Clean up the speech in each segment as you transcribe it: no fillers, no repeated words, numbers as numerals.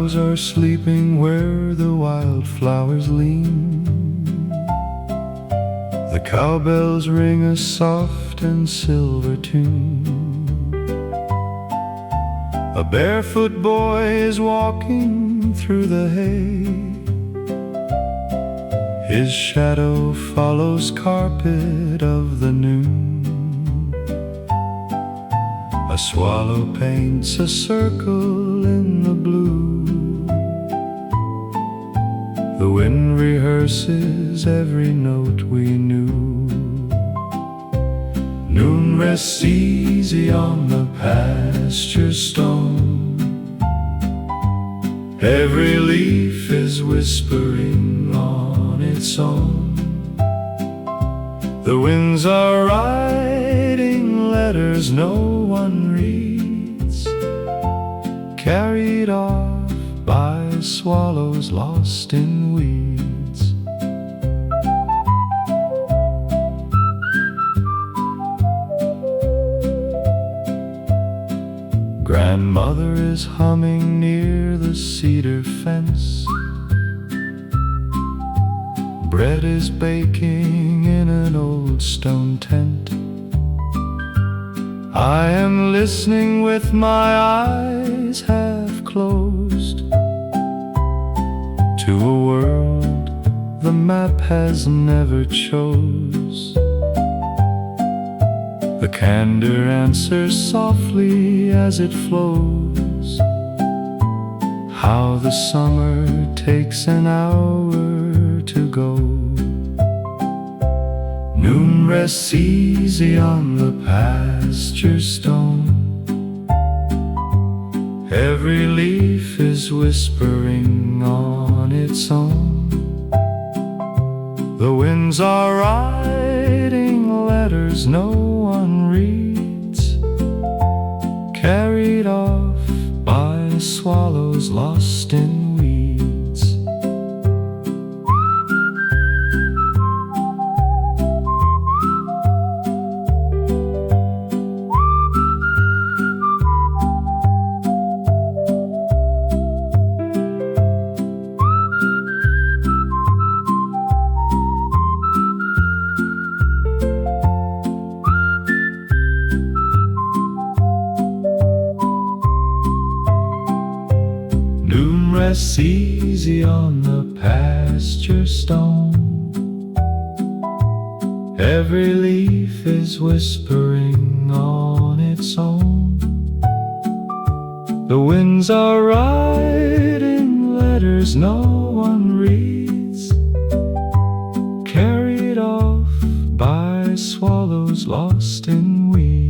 cows are sleeping where the wildflowers lean. The cowbells ring a soft and silver tune. A barefoot boy is walking through the hay. His shadow follows carpet of the noon. A swallow paints a circle in the blue. The wind rehearses every note we knew. Noon rests easy on the pasture stone. Every leaf is whispering on its own. The winds are writing letters no one reads, carried off by swallows lost in weeds. Grandmother is humming near the cedar fence. Bread is baking in an old stone tent. I am listening with my eyes half closed to a world the map has never chose. The candor answers softly as it flows. How the summer takes an hour to go. Noon rests easy on the pasture stone. Every leaf is whispering on its own. The winds are writing letters no one reads, carried off by swallows lost in weeds. Rests easy on the pasture stone. Every leaf is whispering on its own. The winds are writing letters no one reads, carried off by swallows lost in weeds.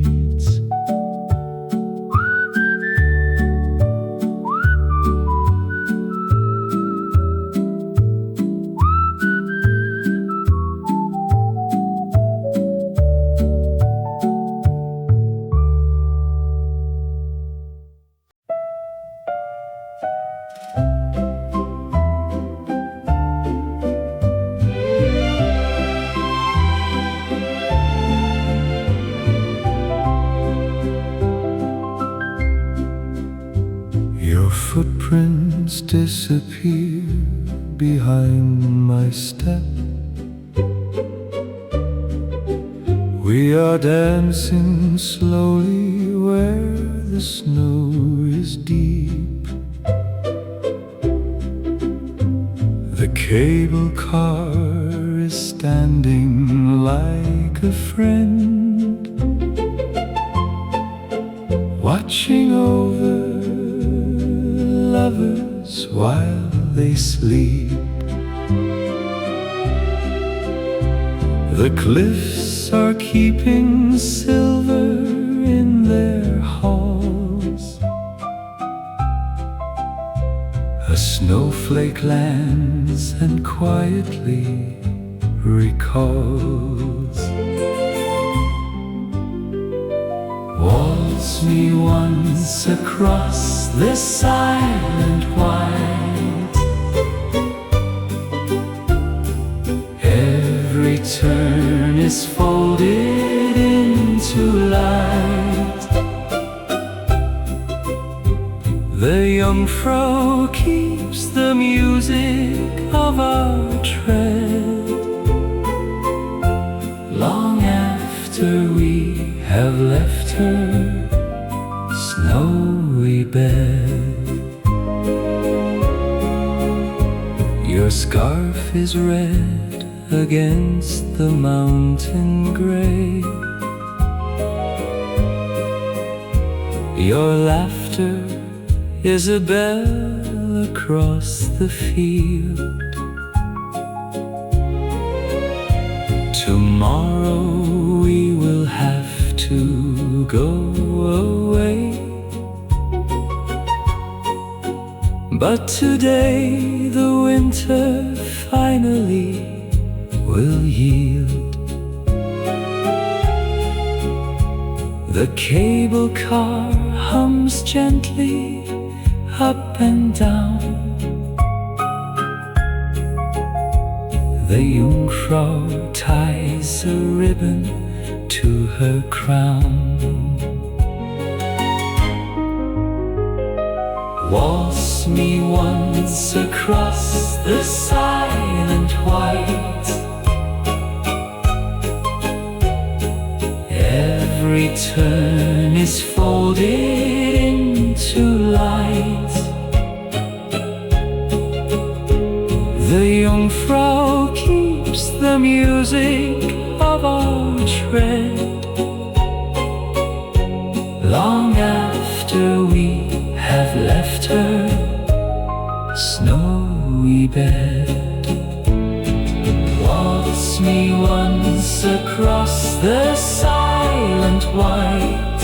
Footprints disappear behind my step. We are dancing slowly where the snow is deep. The cable car is standing like a friend, watching over lovers while they sleep. The cliffs are keeping silver in their halls. A snowflake lands and quietly recalls. Waltz me once across this silent white. Every turn is folded into light. The young Jungfrau keeps the music of our tread long after we have left her snowy bed. Your scarf is red against the mountain gray. Your laughter is a bell across the field. Tomorrow we will have to go away, but today the winter finally will yield. The cable car hums gently up and down. The Jungfrau ties a ribbon to her crown. Waltz me once across the silent white. Every turn is folded into light. The Jungfrau keeps the music of our tread long after we have left her snowy bed. Waltz me once across the silent white.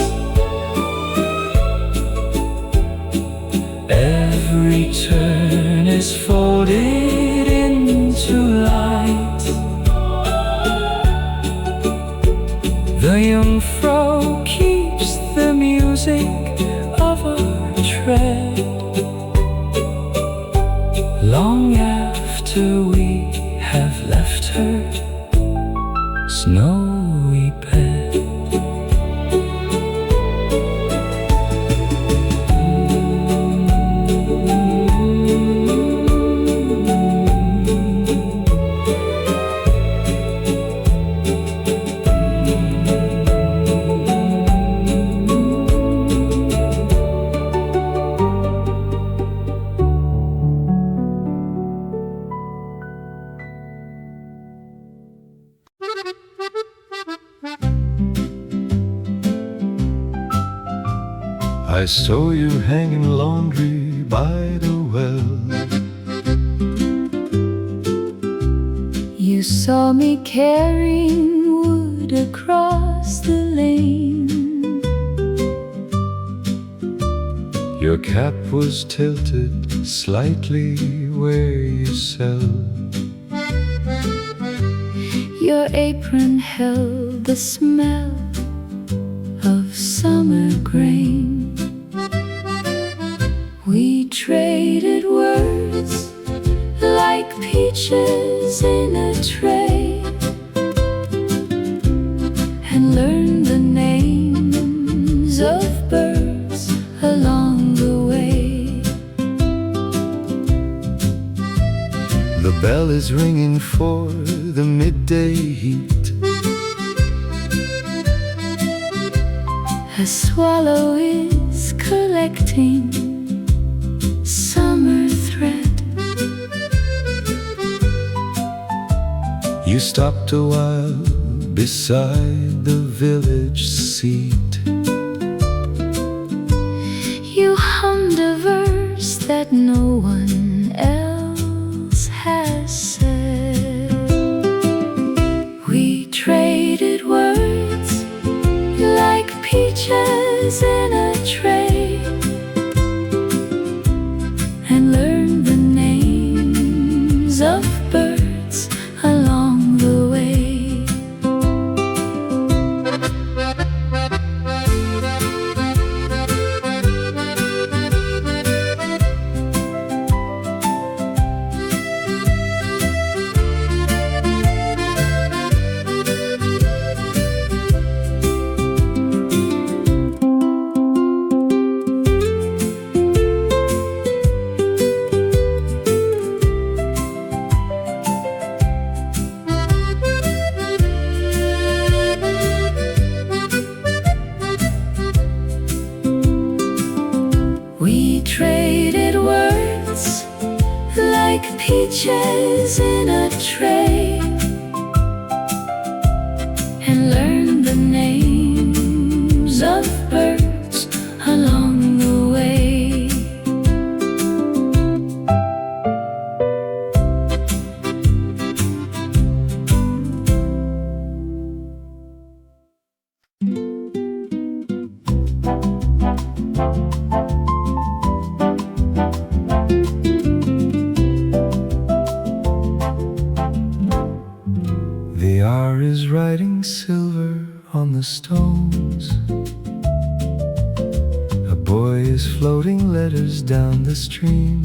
Every turn is folded into light. The Jungfrau keeps the music of our tread long after we have left her snowy bed. I saw you hanging laundry by the well. You saw me carrying wood across the lane. Your cap was tilted slightly where you sell. Your apron held the smell of summer grain. We traded words like peaches in a tray, and learned the names of birds along the way. The bell is ringing for the midday heat. A swallow is collecting summer thread. You stopped a while beside the village seat. You hummed a verse that no one else has said. We traded words like peaches in a tray, and learned the names of birds along the way. like peaches in a tray, and learn the names of birds along the way. The hour is writing silver on the stones. A boy is floating letters down the stream.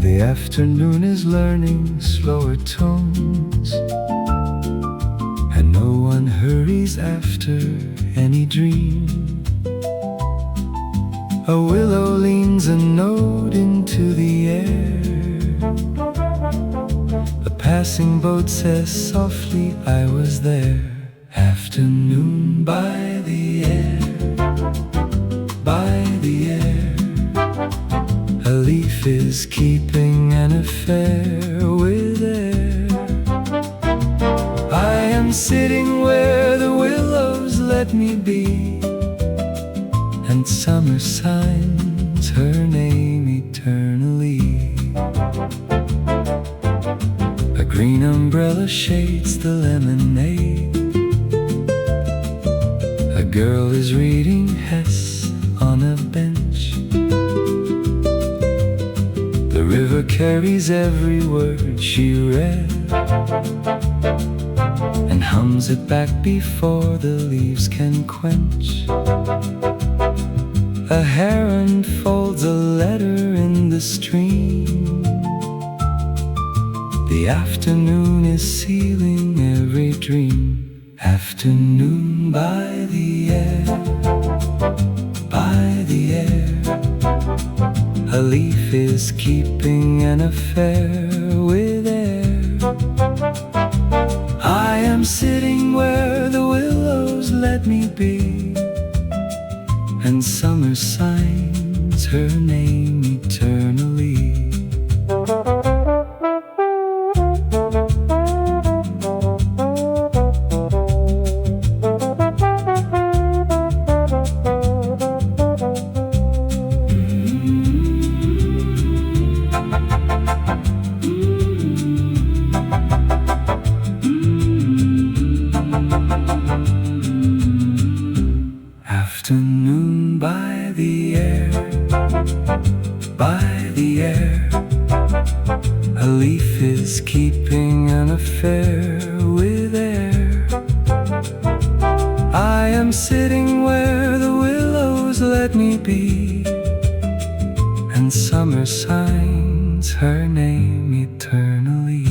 The afternoon is learning slower tones, and no one hurries after any dream. A willow leans a note into the air. A passing boat says softly, I was there. Afternoon by the air, by the air. A leaf is keeping an affair with air. I am sitting where the willows let me be, and summer signs her name eternally. A green umbrella shades the lemonade. A girl is reading Hess on a bench. The river carries every word she read, and hums it back before the leaves can quench. A heron folds a letter in the stream. The afternoon is sealing every dream. Afternoon by the air, by the air. A leaf is keeping an affair with air. I am sitting where the willows let me be, and summer signs her name eternally. Afternoon by the air, by the air. A leaf is keeping an affair with air. I am sitting where the willows let me be, and summer signs her name eternally.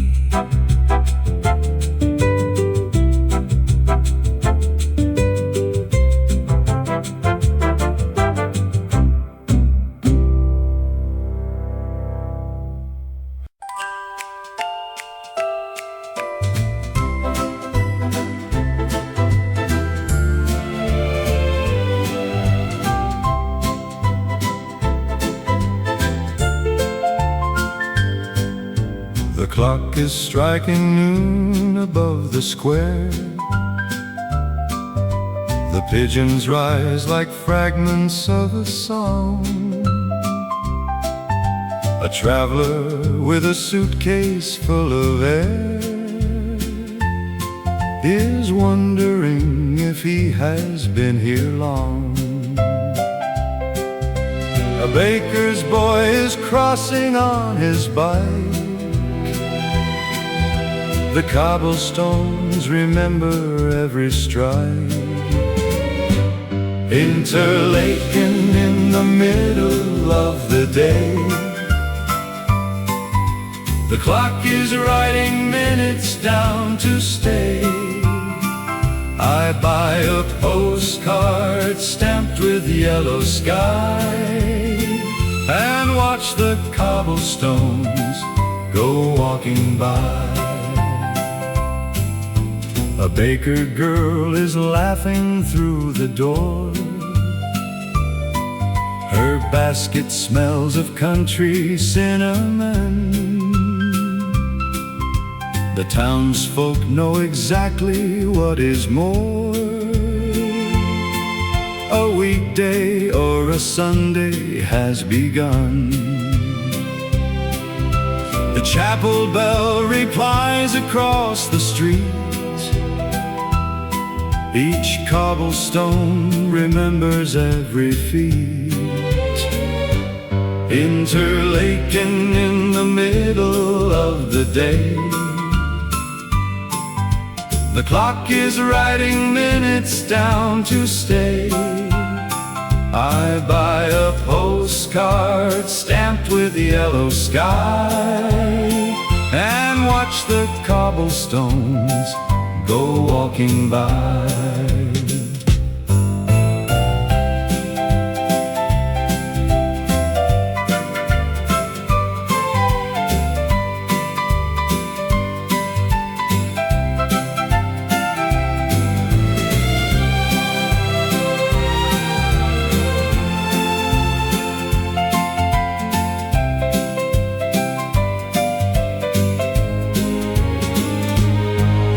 The clock is striking noon above the square. The pigeons rise like fragments of a song. A traveler with a suitcase full of air is wondering if he has been here long. A baker's boy is crossing on his bike. The cobblestones remember every stride. Interlaken in the middle of the day, the clock is writing minutes down to stay. I buy a postcard stamped with yellow sky, and watch the cobblestones go walking by. A baker girl is laughing through the door. Her basket smells of country cinnamon. The townsfolk know exactly what is more. A weekday or a Sunday has begun. The chapel bell replies across the street. Each cobblestone remembers every feet. Interlaken in the middle of the day, the clock is writing minutes down to stay. I buy a postcard stamped with yellow sky and watch the cobblestones go walking by.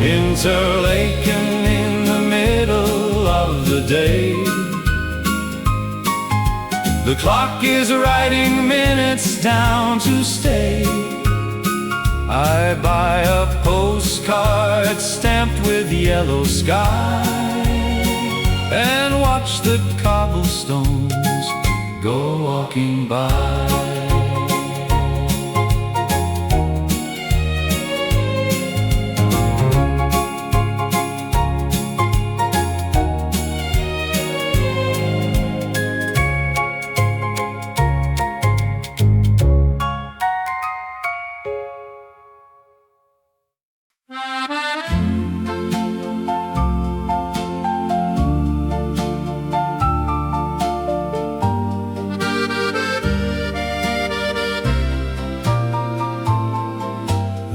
Interlaken in the middle of the day, the clock is writing minutes down to stay. I buy a postcard stamped with yellow sky and watch the cobblestones go walking by.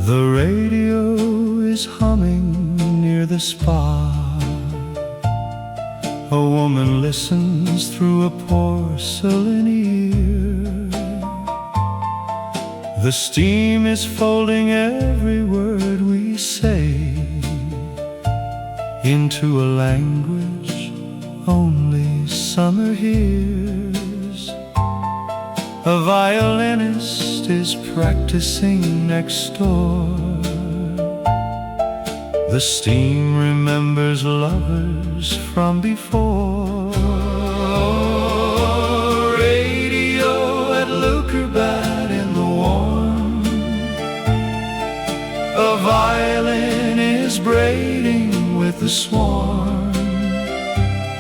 The radio is humming near the spa. A woman listens through a porcelain ear. The steam is folding every word we say into a language only summer hears. A violinist is practicing next door. The steam remembers lovers from before. Radio at Lukerbat in the warm. A violin is braiding with the swarm.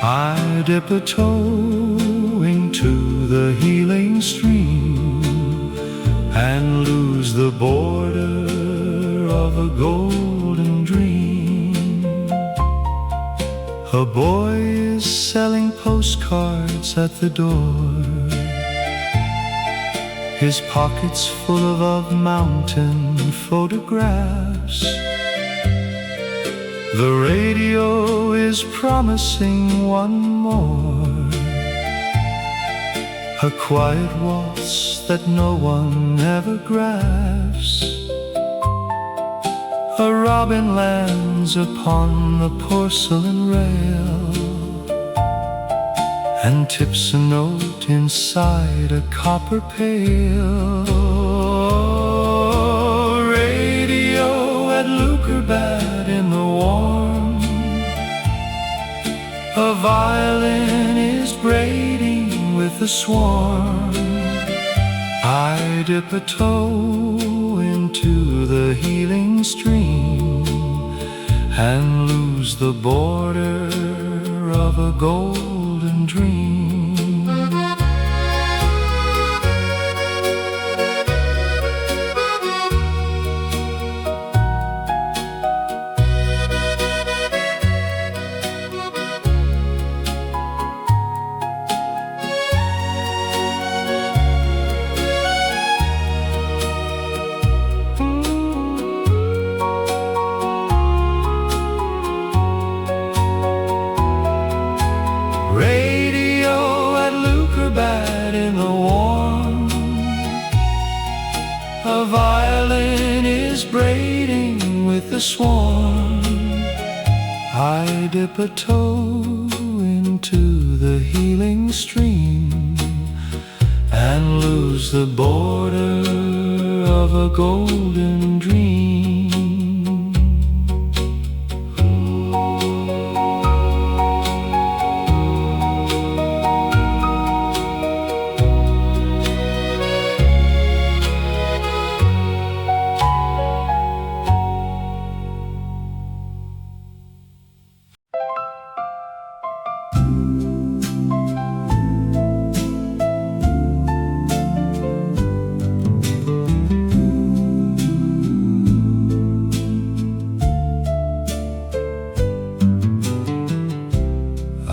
I dip a toe into the healing stream and lose the border of a golden dream. A boy is selling postcards at the door, his pockets full of mountain photographs. The radio is promising one more, a quiet waltz that no one ever grasps. A robin lands upon the porcelain rail and tips a note inside a copper pail. Radio at Lukerbat in the warm. A violin is braiding with the swarm. I dip a toe into the healing stream and lose the border of a golden dream. Radio a violin is braiding with the swarm, I dip a toe into the healing stream and lose the border of a golden dream.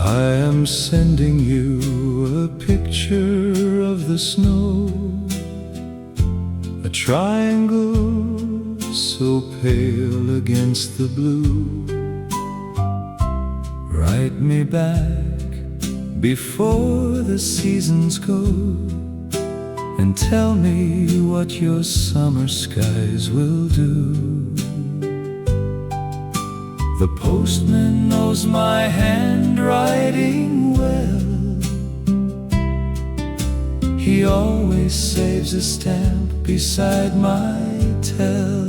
I'm sending you a picture of the snow, a triangle so pale against the blue. Write me back before the seasons go, and tell me what your summer skies will do. The postman knows my handwriting well. He always saves a stamp beside my tell.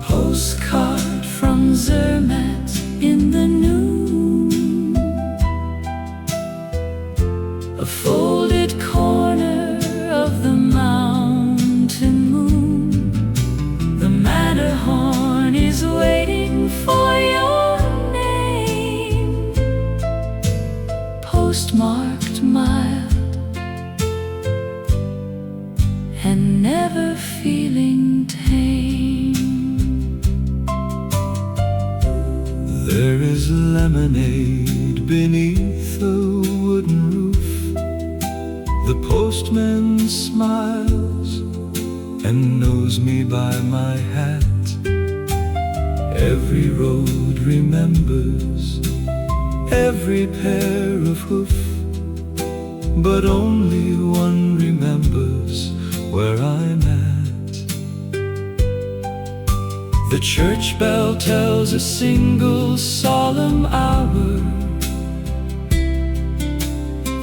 Postcard from Zermatt in the noon, a folded corner of the mountain moon. The Matterhorn is waiting for your name, postmarked mild and never feeling tame. There is lemonade beneath a wooden roof. The postman smiles and knows me by my hat. Every road remembers every pair of hoof, but only one remembers where I'm at. The church bell tells a single solemn hour.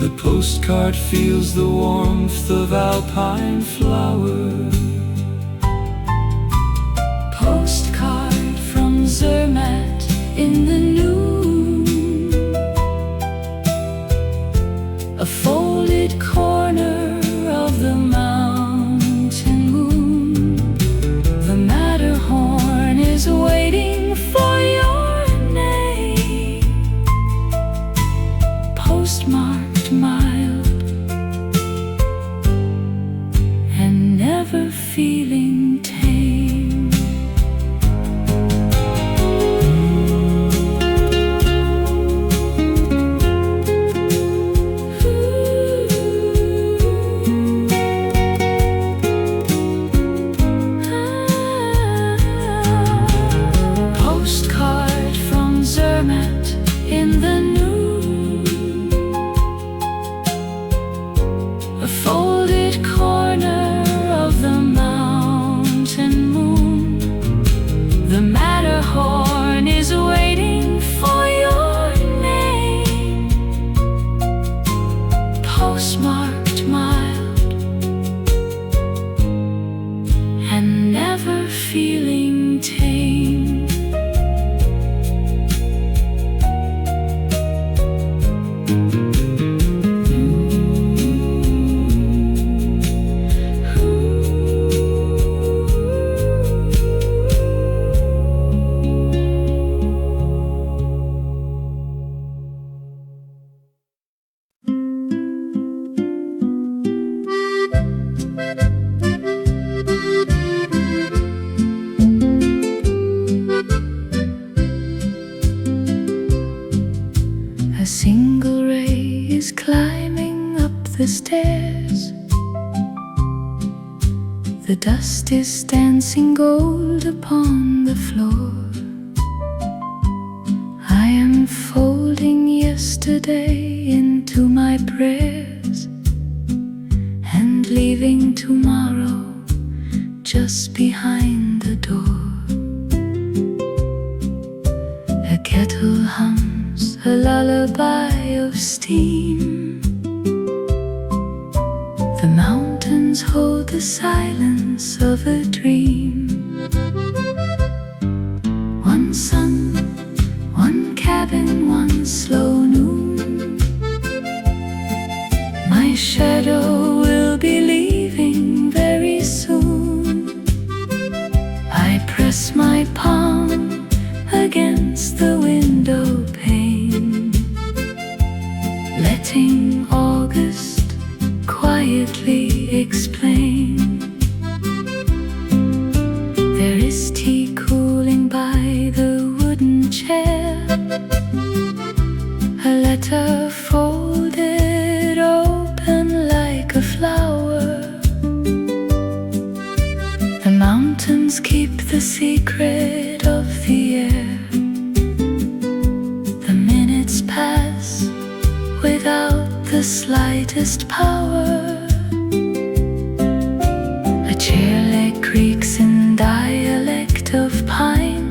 The postcard feels the warmth of Alpine flower. Postcard from Zermatt in the noon, a folded corner of the mountain moon. The Matterhorn is waiting for your name, postmarked mild and never feeling tame. Postcard from Zermatt in the noon, a folded corner of the mountain moon. The Matterhorn is waiting for your name, postmarked mild and never feeling tame. A single ray is climbing up the stairs. The dust is dancing gold upon the floor. I am folding yesterday into my prayers and leaving tomorrow just behind the door. A kettle hums a lullaby of steam. The mountains hold the silence of a dream. One sun, one cabin, one slow noon. My shadow will be leaving very soon. I press my palm against the window pane, letting August quietly explain. There is tea cooling by the wooden chair, a letter folded open like a flower. The mountains keep the secret of the air. The minutes pass without the slightest power. A chair leg creaks in dialect of pine.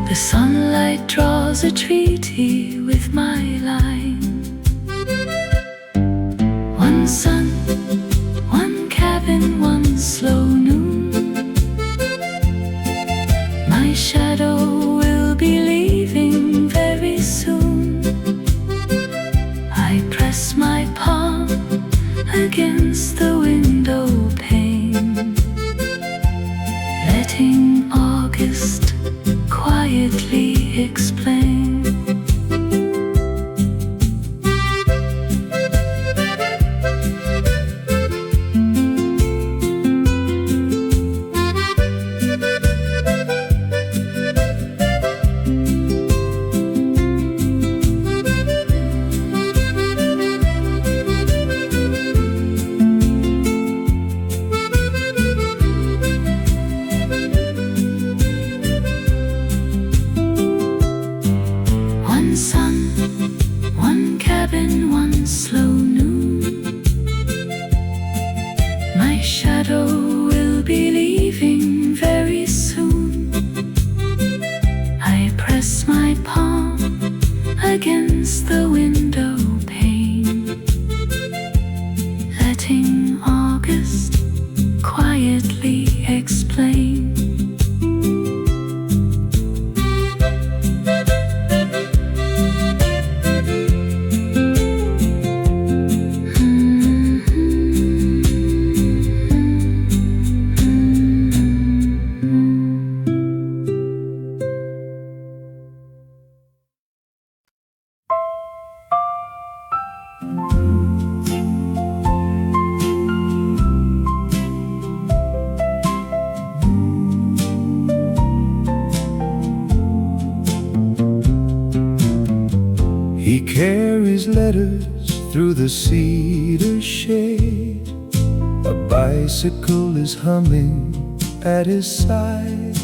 The sunlight draws a treaty with my line. One sun, one cabin, one slow noon. My shadow will be leaving very soon. I press my palm against the window pane, letting August quietly explain. Against the window pane, letting August quietly explain. He carries letters through the cedar shade. A bicycle is humming at his side.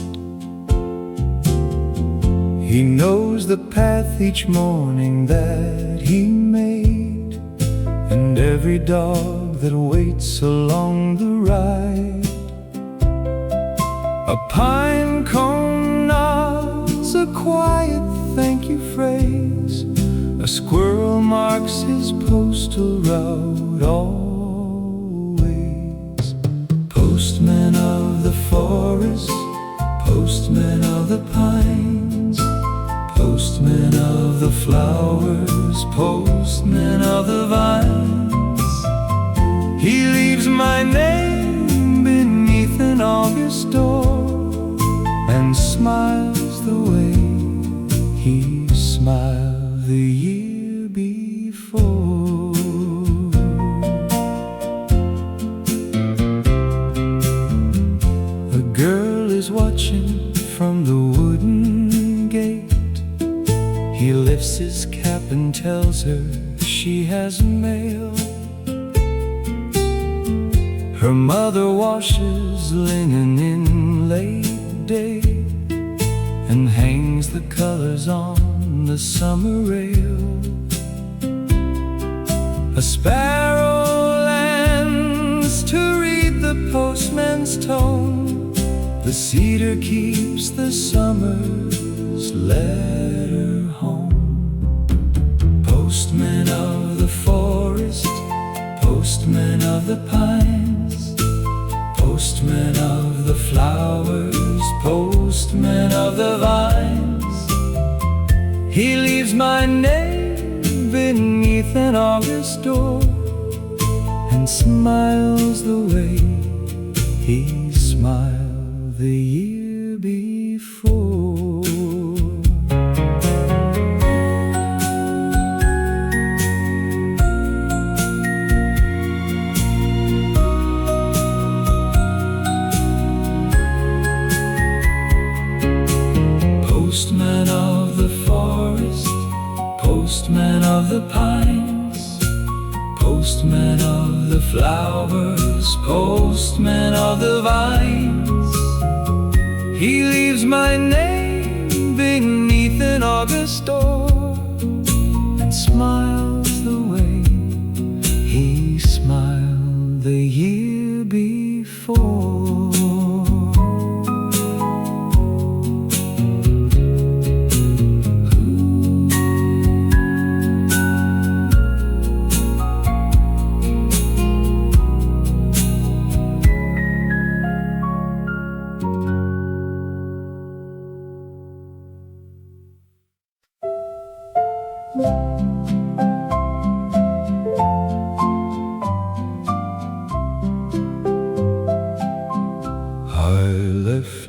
He knows the path each morning that he made, and every dog that waits along the ride. A pine cone nods a quiet thank you phrase. A squirrel marks his postal route always. Postman of the forest, postman of the pines, postman of the flowers, postman of the vines. He leaves my name beneath an August door and smiles the way he smiled the year before. A girl is watching from the wooden gate. He lifts his cap and tells her she has mail. Her mother washes linen in late day and hangs the colors on the summer rail. A sparrow postman's tone. The cedar keeps the summer's letter home. Postman of the forest, postman of the pines, postman of the flowers, postman of the vines. He leaves my name beneath an August door and smiles the way he smiled the year before. Postman of the forest, postman of the pines, postman of the flowers, postman of the vines. He leaves my name beneath an August door and smiles the way he smiled the year before.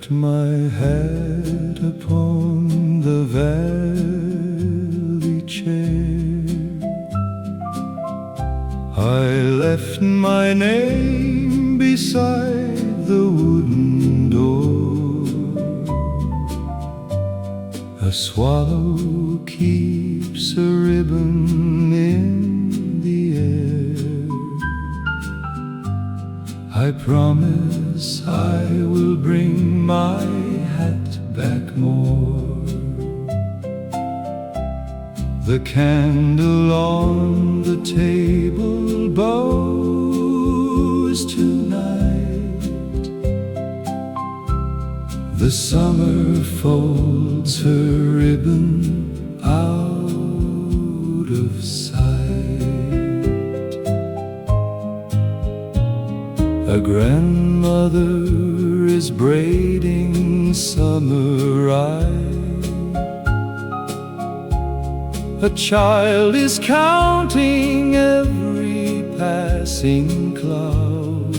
My head upon the valley chair, I left my name beside the wooden door. A swallow keeps a ribbon in the air. I promise I will bring my hat back more. The candle on the table bows tonight. The summer folds her ribbon out of sight. A grandmother is braiding summer rye. A child is counting every passing cloud.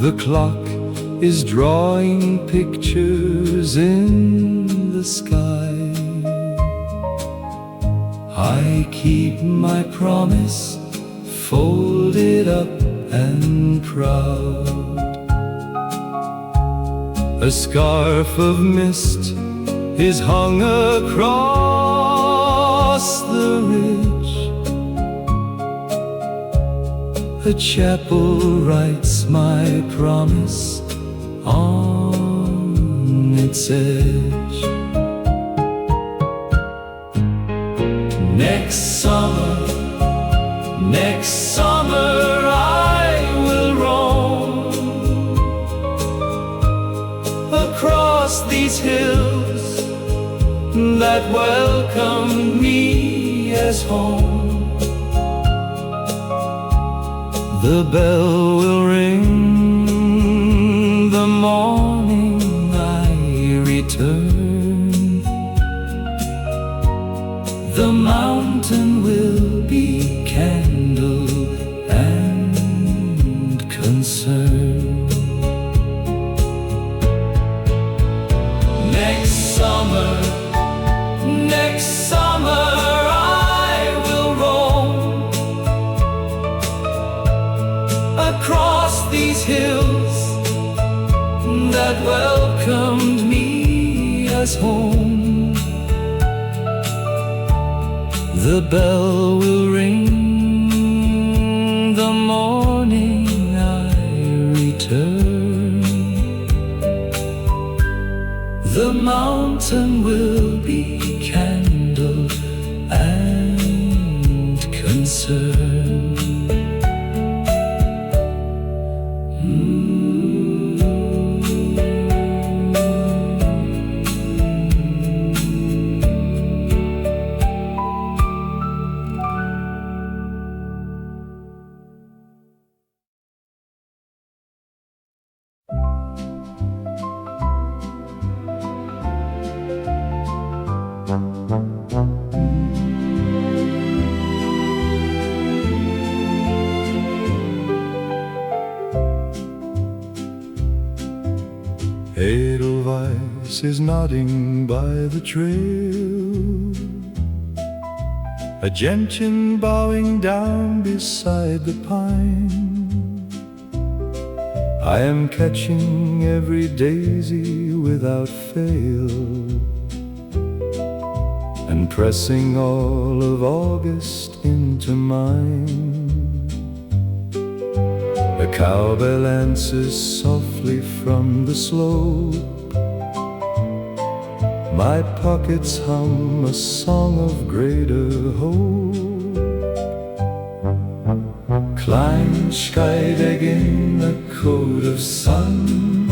The clock is drawing pictures in the sky. I keep my promise, folded up and proud. A scarf of mist is hung across the ridge. A chapel writes my promise on its edge. Next summer I will roam across these hills that welcomed me as home. The bell will ring the morning I return. The mountain will be candle and concern. Next summer I will roam across these hills that welcomed me as home. The bell will ring the morning I return. The mountain will be candle and concern. horse is nodding by the trail, a gentian bowing down beside the pine. I am catching every daisy without fail, and pressing all of August into mine. A cowbell answers softly from the slope, my pockets hum a song of greater hope. Kleinsteidig in a coat of sun,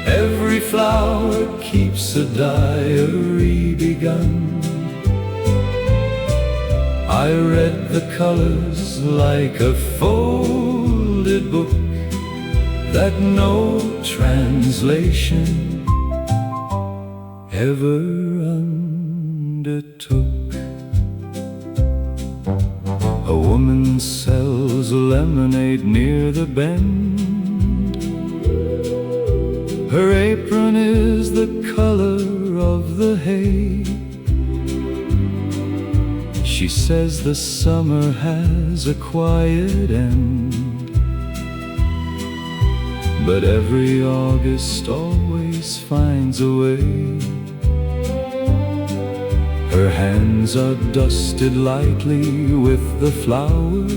every flower keeps a diary begun. I read the colors like a folded book that no translation ever undertook. A woman sells lemonade near the bend. Her apron is the color of the hay. She says the summer has a quiet end, but every August always finds a way. Her hands are dusted lightly with the flower.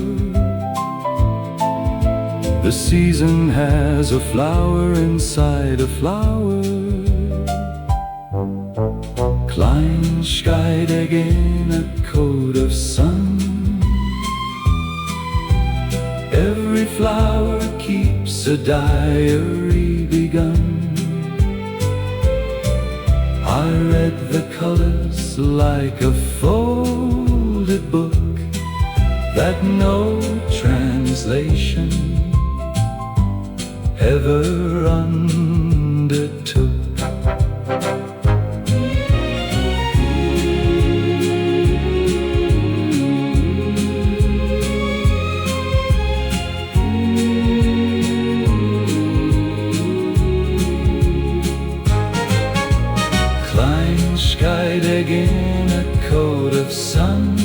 The season has a flower inside a flower. Kleinsteidig in a coat of sun, every flower keeps a diary begun. I read the colors like a folded book that no translation ever undertook. Kleinsteidig in a coat of sun,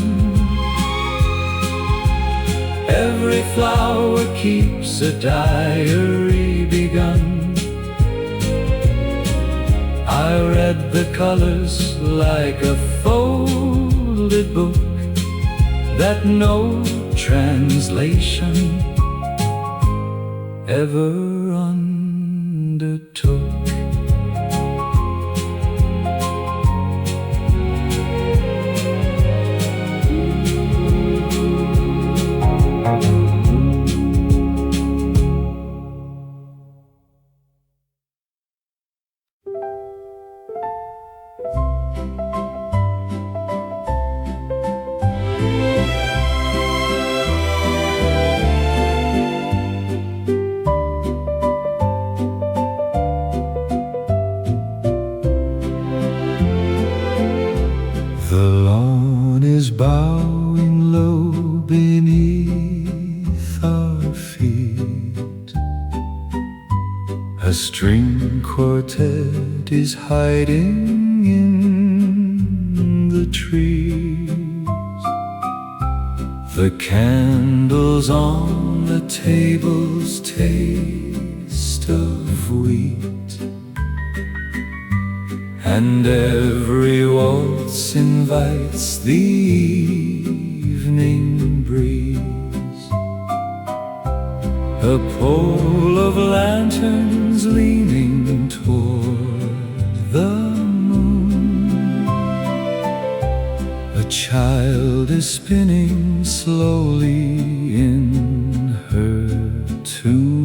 every flower keeps a diary begun. I read the colors like a folded book that no translation ever undertook. The lawn is bowing low beneath our feet. A string quartet is hiding in the trees. The candles on the tables taste of wheat, and every waltz invites the evening breeze. A pole of lanterns leaning toward the moon. A child is spinning slowly in her tune.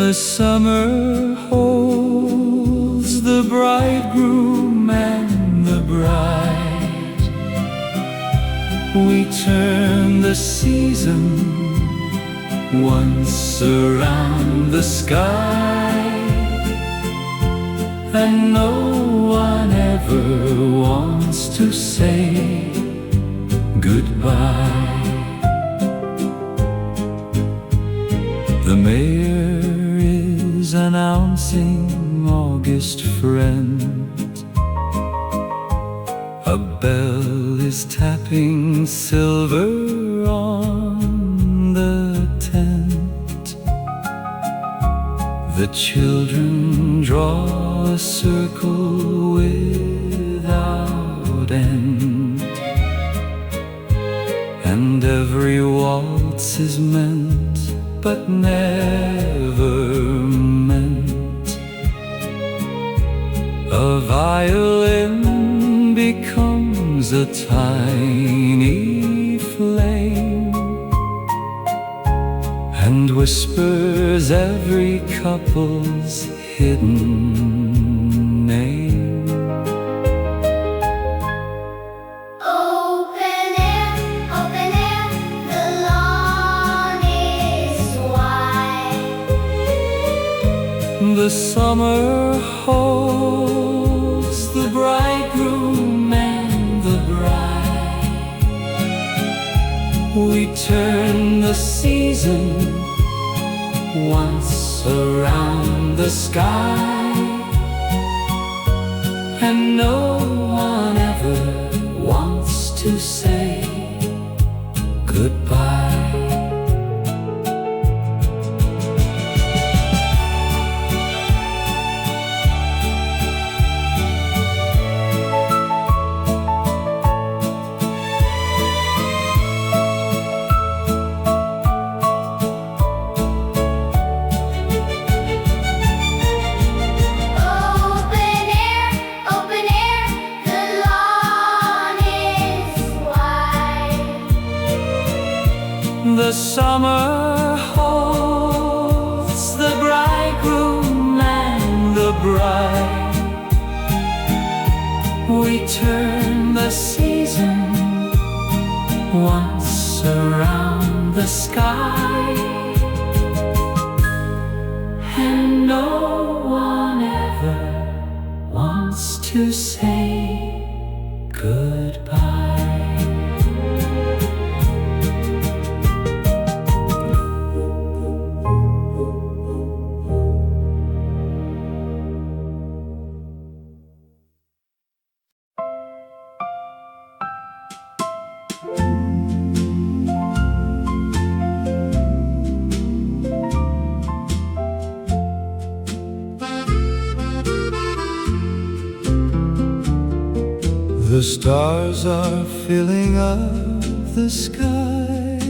The summer holds the bridegroom and the bride. We turn the season once around the sky, and no one ever ever wants to say goodbye. The mayor is announcing August friend. A bell is tapping silver on the tent. The children draw a circle without end, and every waltz is meant but never meant. A violin becomes a tiny flame and whispers every couple's hidden name. Open air, the lawn is wide. The summer holds the bridegroom and the bride. We turn the season once around the sky, and no one ever wants to say goodbye. Open air, the lawn is wide. The summer holds the bridegroom and the bride. We turn the season once around the sky, and no one ever wants to say goodbye. The stars are filling up the sky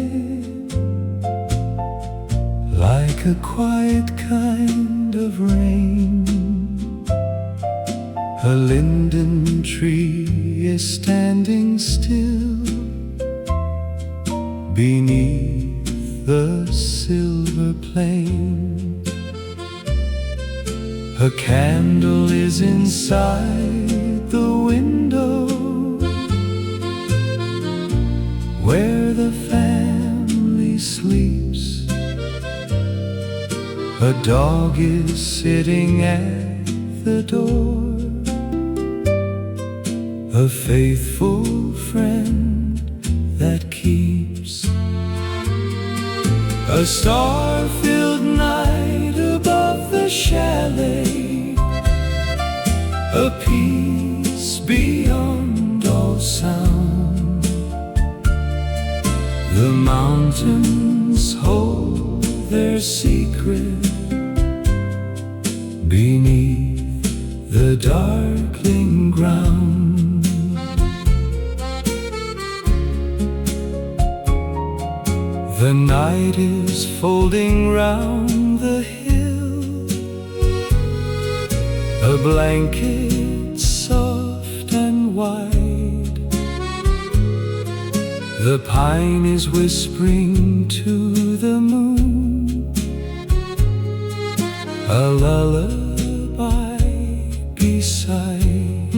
like a quiet kind of rain. A linden tree is standing still beneath the silver plain. A candle is inside the window where the family sleeps. A dog is sitting at the door, a faithful friend that keeps. A star-filled night above the chalet, a peace beyond all sound. The mountains hold their secret beneath the darkling ground. The night is folding round the hill, a blanket soft and wide. The pine is whispering to the moon a lullaby beside.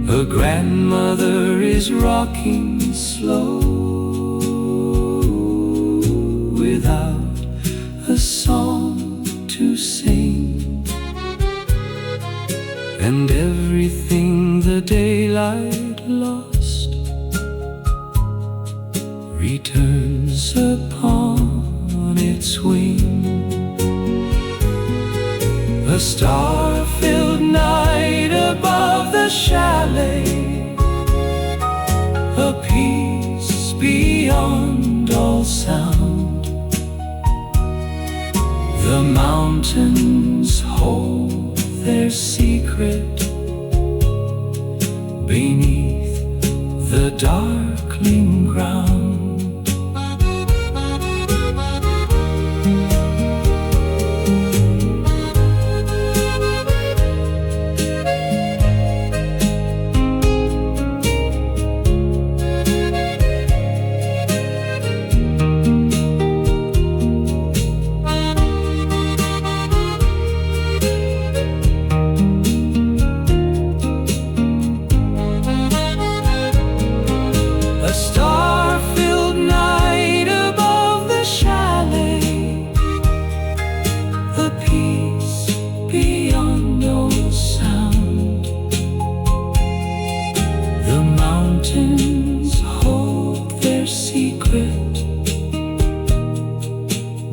A grandmother is rocking slow without a song to sing, and everything the daylight lost returns upon its wing. A star-filled night above the chalet, a peace beyond all sound. The mountains hold their secret beneath the darkling ground.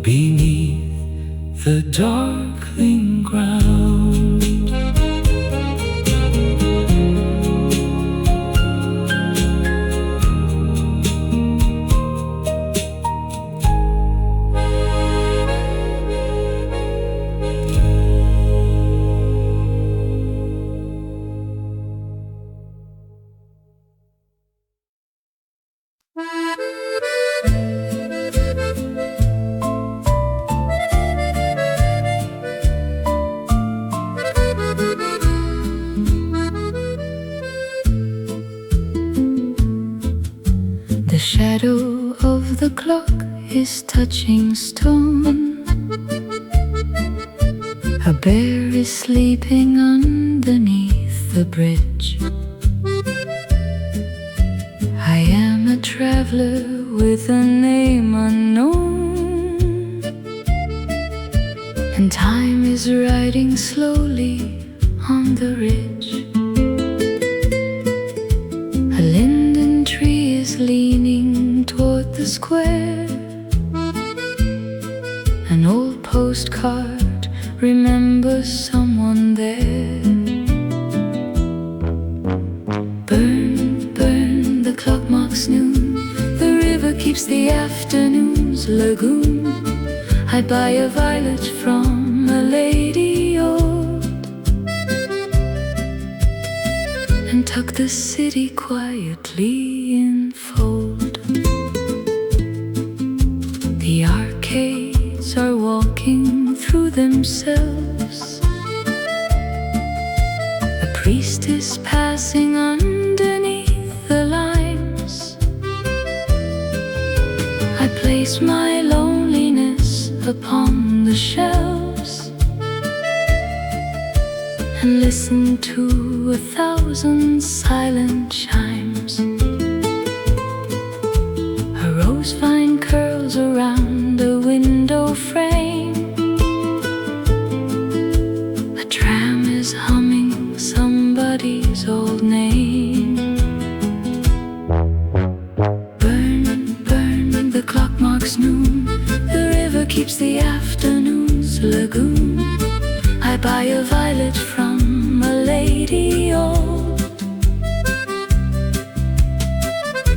Beneath the darkling ground. The shadow of the clock is touching stone. A bear is sleeping underneath the bridge. I am a traveler with a name unknown, and time is riding slowly on the ridge. A linden tree is leaning toward the square. An old postcard remembers someone there. Burn, burn, the clock marks noon. The river keeps the afternoon's lagoon. I buy a violet from a lady old and tuck the city quietly in fold. The arcades are walking through themselves. A priest is passing underneath the limes. I place my loneliness upon the shelves and listen to 1,000 silent chimes. A rose vine curls around a window frame. A tram is humming somebody's old name. Burn, burn, the clock marks noon. The river keeps the afternoon's lagoon. I buy a violet from a lady old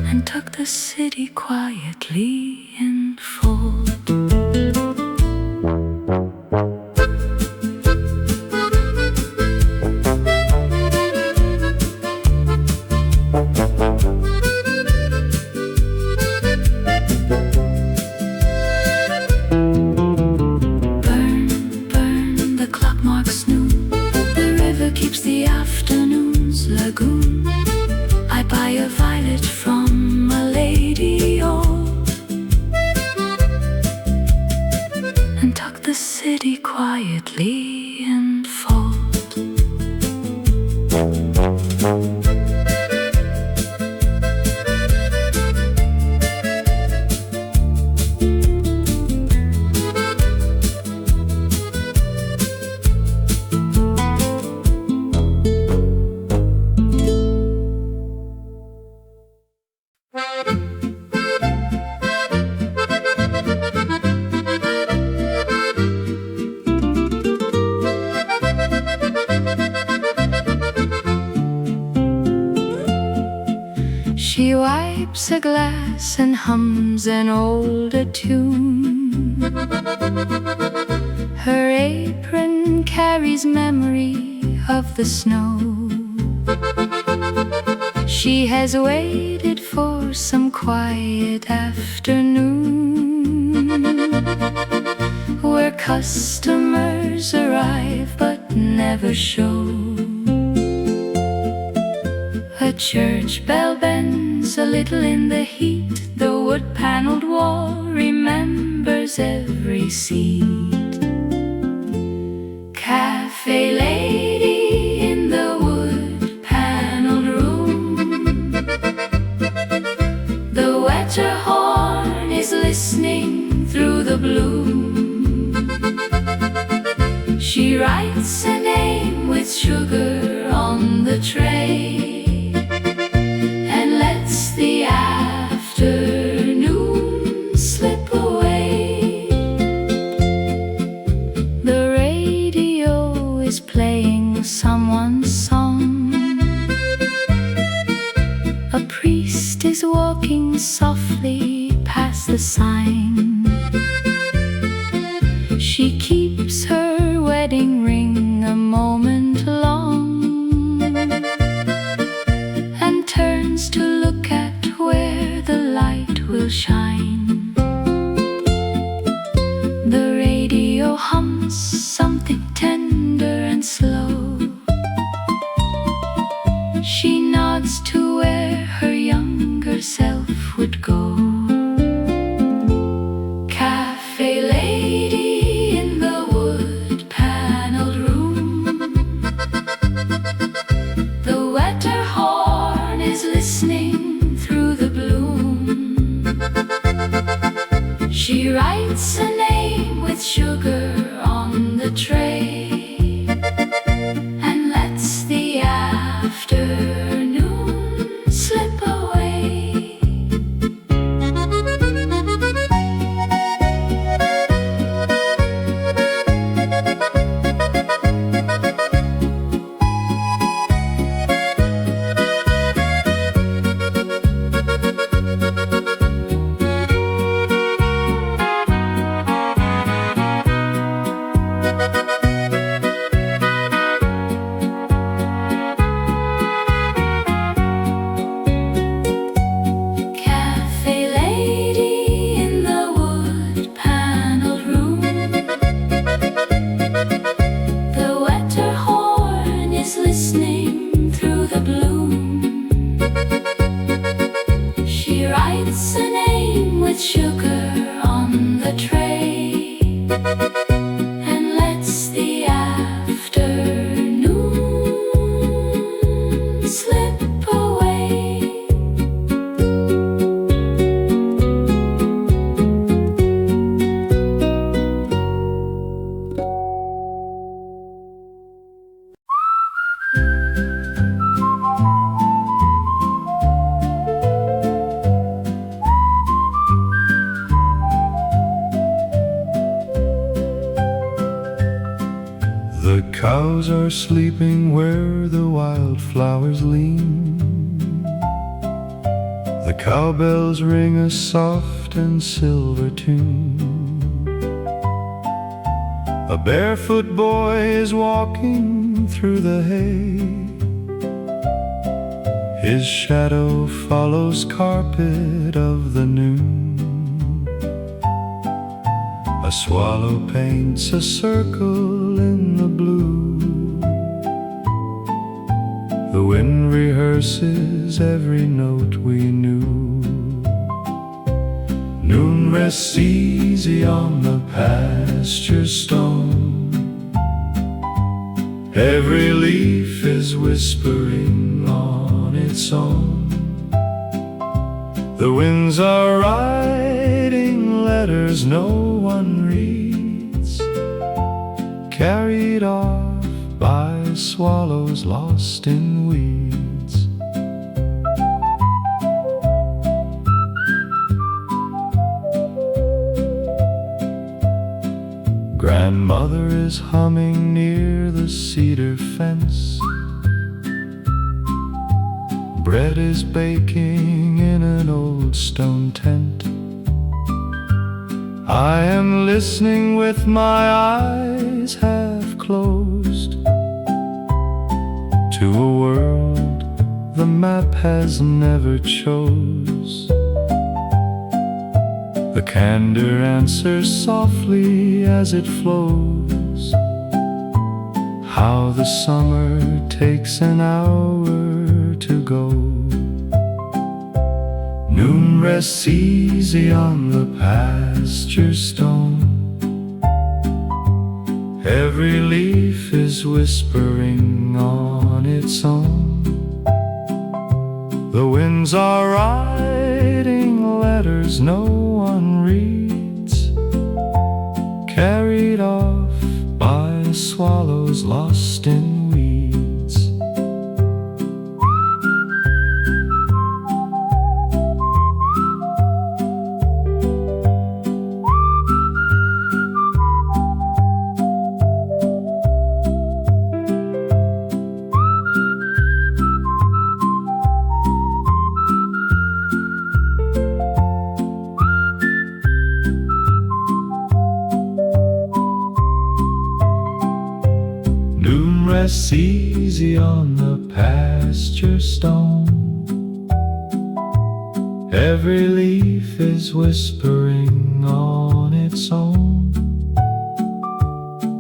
and tuck the city quietly in fold. Quietly unfold. laughs and hums an older tune. Her apron carries memory of the snow. She has waited for some quiet afternoon where customers arrive but never show. A church bell bends a little in the heat. The wood-paneled wall remembers every seat. Cafe lady in the wood-paneled room. The wetter horn is listening through the bloom. She writes a name with sugar on the tray and lets the afternoon slip away. The radio is playing someone's song. A priest is walking softly past the sign. She keeps her wedding ring a moment long and turns to look at where the light will shine. The radio hums something tender and slow. She nods to where her younger self would go. Cafe lady in the wood-paneled room. The wetter horn is listening through the bloom. She writes a name with sugar on the tray and lets the afternoon slip away. Cafe lady in the wood-paneled room. The wetter horn is listening through the bloom. She writes a name with sugar on the tray and lets the afternoon slip away. The cows are sleeping where the wildflowers lean. The cowbells ring a soft and silver tune. A barefoot boy is walking through the hay. His shadow follows carpet of the noon. A swallow paints a circle in the blue. The wind rehearses every note we knew. Noon rests easy on the pasture stone. Every leaf is whispering on its own. The winds are writing letters no one reads, carried off by swallows lost in weeds. Grandmother is humming near the cedar fence. Bread is baking in an old stone tent. I am listening with my eyes half closed to a world the map has never chose. The candor answers softly as it flows. How the summer takes an hour to go. Noon rests easy on the pasture stone. Every leaf is whispering on its own. The winds are writing letters no one reads, carried off by swallows lost in weeds. Rests easy on the pasture stone. Every leaf is whispering on its own.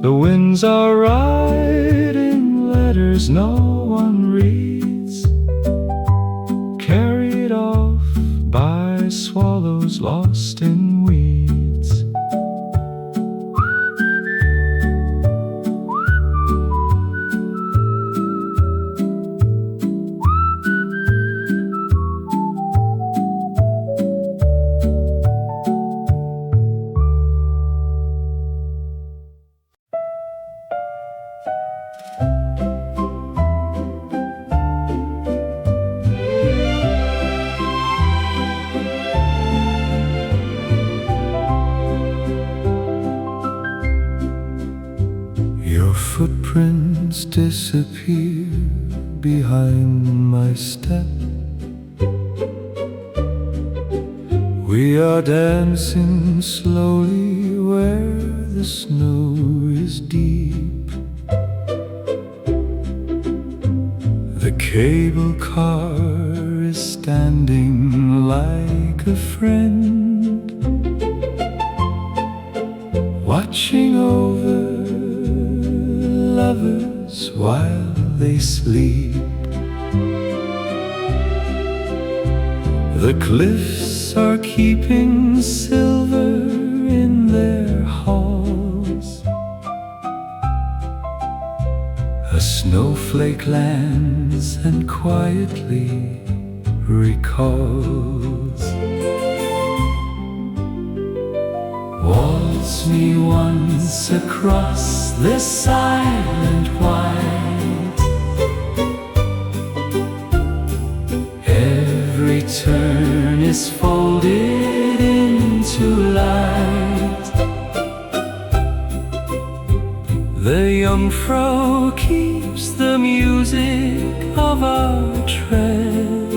The winds are writing letters no one reads, carried off by swallows lost in weeds. Footprints disappear behind my step. We are dancing slowly where the snow is deep. The cable car is standing like a friend, watching over lovers while they sleep. The cliffs are keeping silver in their halls. A snowflake lands and quietly recalls. Waltz me once across this silent white. Every turn is folded into light. The Jungfrau keeps the music of our tread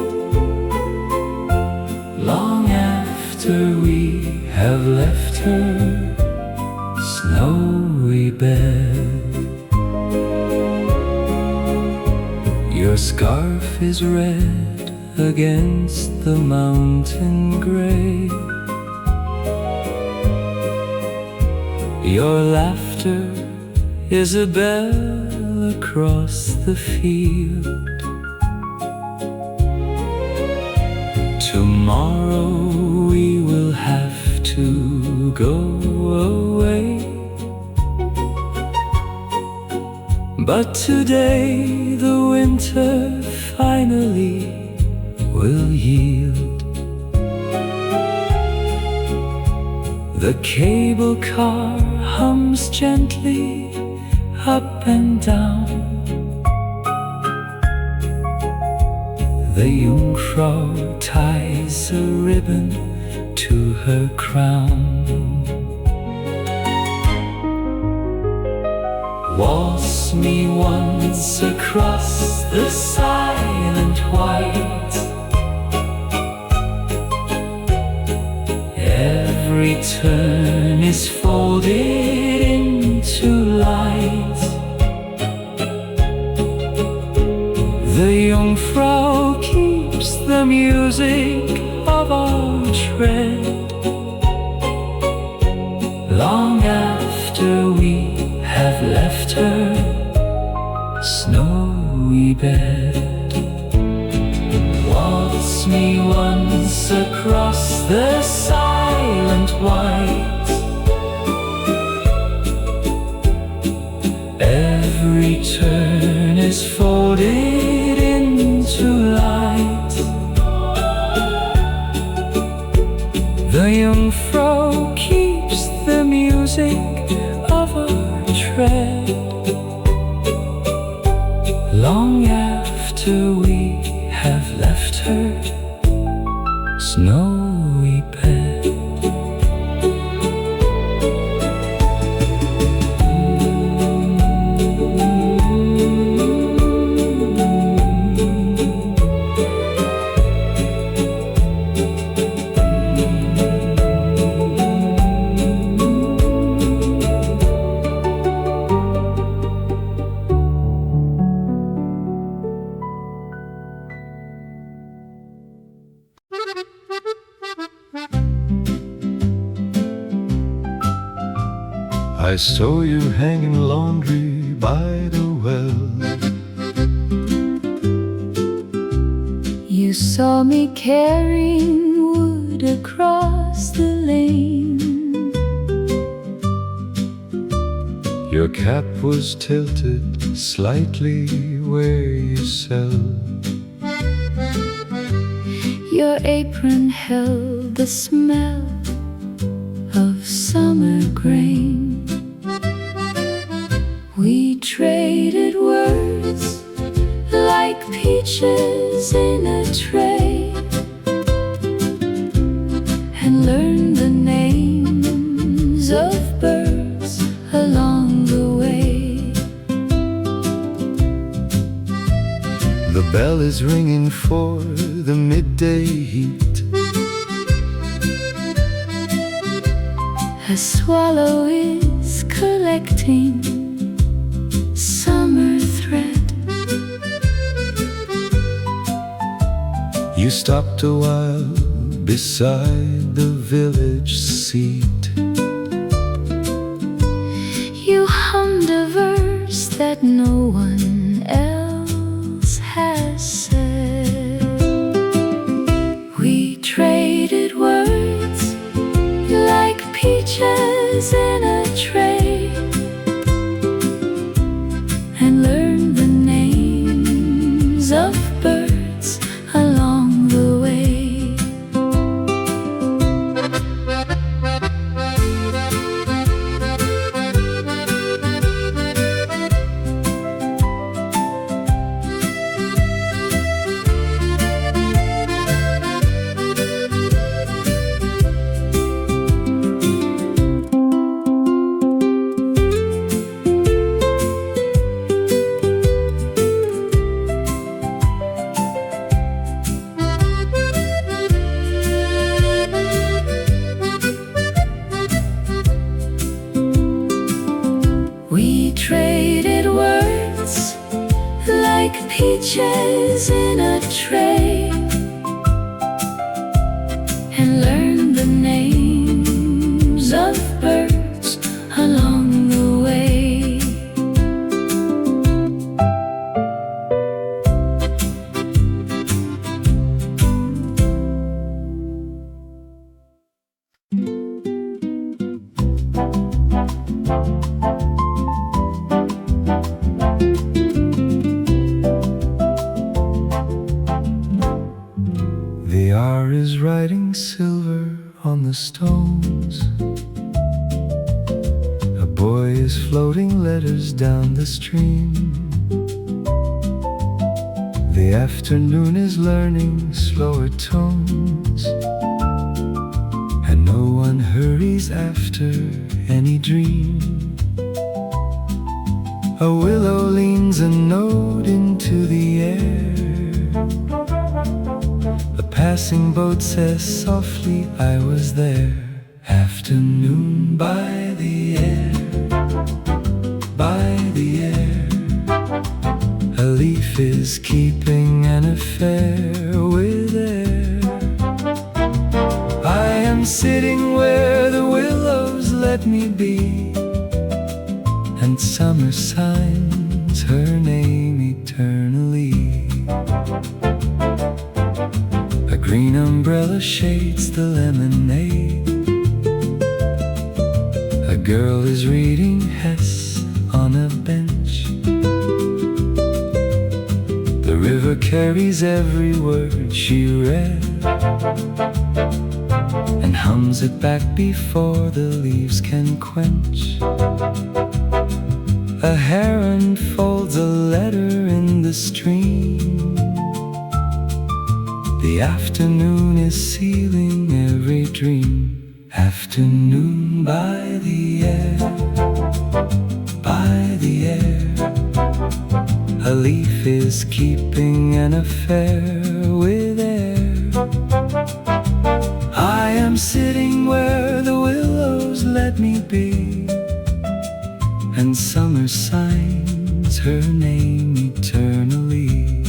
long after we have left her snowy bed. Your scarf is red against the mountain gray. Your laughter is a bell across the field. Tomorrow we will have to go away, but today the winter finally will yield. The cable car hums gently up and down. The Jungfrau ties a ribbon to her crown. Waltz me once across the silent white. Every turn is folded into light. The Jungfrau keeps the music of our tread. Long after we have left her snowy bed. Waltz me once across the silent white. Every turn is folded into light. The Jungfrau keeps the music of our tread. Long after we have left her snowy bed. I saw you hanging laundry by the well. You saw me carrying wood across the lane. Your cap was tilted slightly where you sell. Your apron held the smell of summer grain. We traded words like peaches in a tray, and learned the names of birds along the way. The bell is ringing for the midday heat. A swallow is collecting summer thread. You stopped a while beside the village seat. You hummed a verse that no one else has said. We traded words like peaches in a tray, and learned the names of birds along the way. We traded words like peaches in a tray, and learned the names of birds along the way. The Aare is writing silver on the stones. A boy is floating letters down the stream. The afternoon is learning slower tones, and no one hurries after any dream. A willow leans a note into the air. A passing boat says softly, I was there. Afternoon by the air, by the air. A leaf is keeping an affair with air. I am sitting where the willows let me be, and summer signs her name eternally. A green umbrella shades the lemonade. A girl is reading Hess on a bench. The river carries every word she read and hums it back before the leaves can quench. A heron folds a letter in the stream. The afternoon is sealing every dream. Afternoon by the air, by the air. A leaf is keeping an affair with air. I am sitting where the willows let me be, and summer signs her name eternally.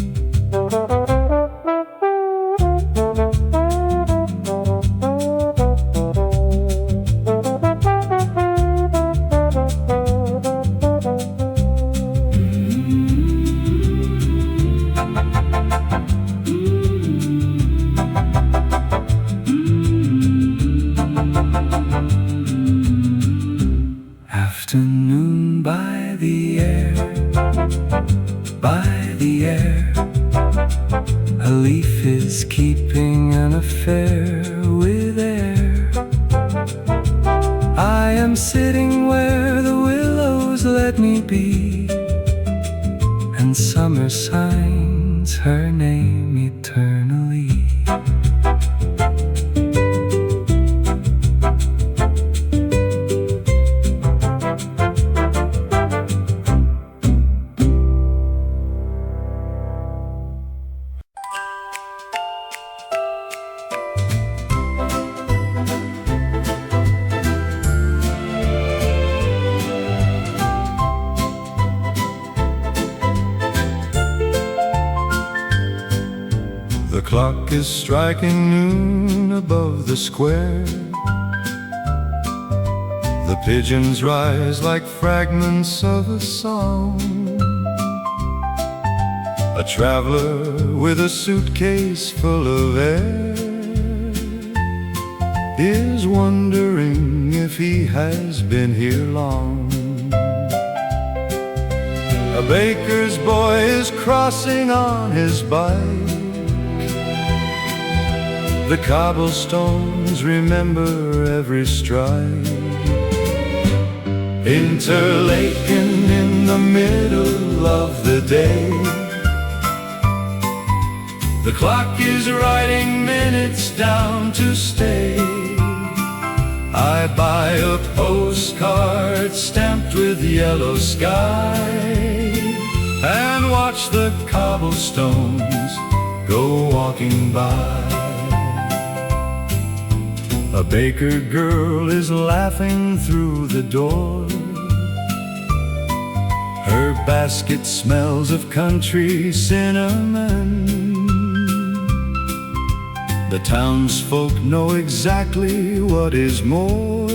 Afternoon by the air, by the air. A leaf is keeping an affair with air. I am sitting where the willows let me be, and summer signs her name eternally. The clock is striking noon above the square. The pigeons rise like fragments of a song. A traveler with a suitcase full of air is wondering if he has been here long. A baker's boy is crossing on his bike. The cobblestones remember every stride. Interlaken in the middle of the day, the clock is writing minutes down to stay. I buy a postcard stamped with yellow sky and watch the cobblestones go walking by. A baker girl is laughing through the door. Her basket smells of country cinnamon. The townsfolk know exactly what is more.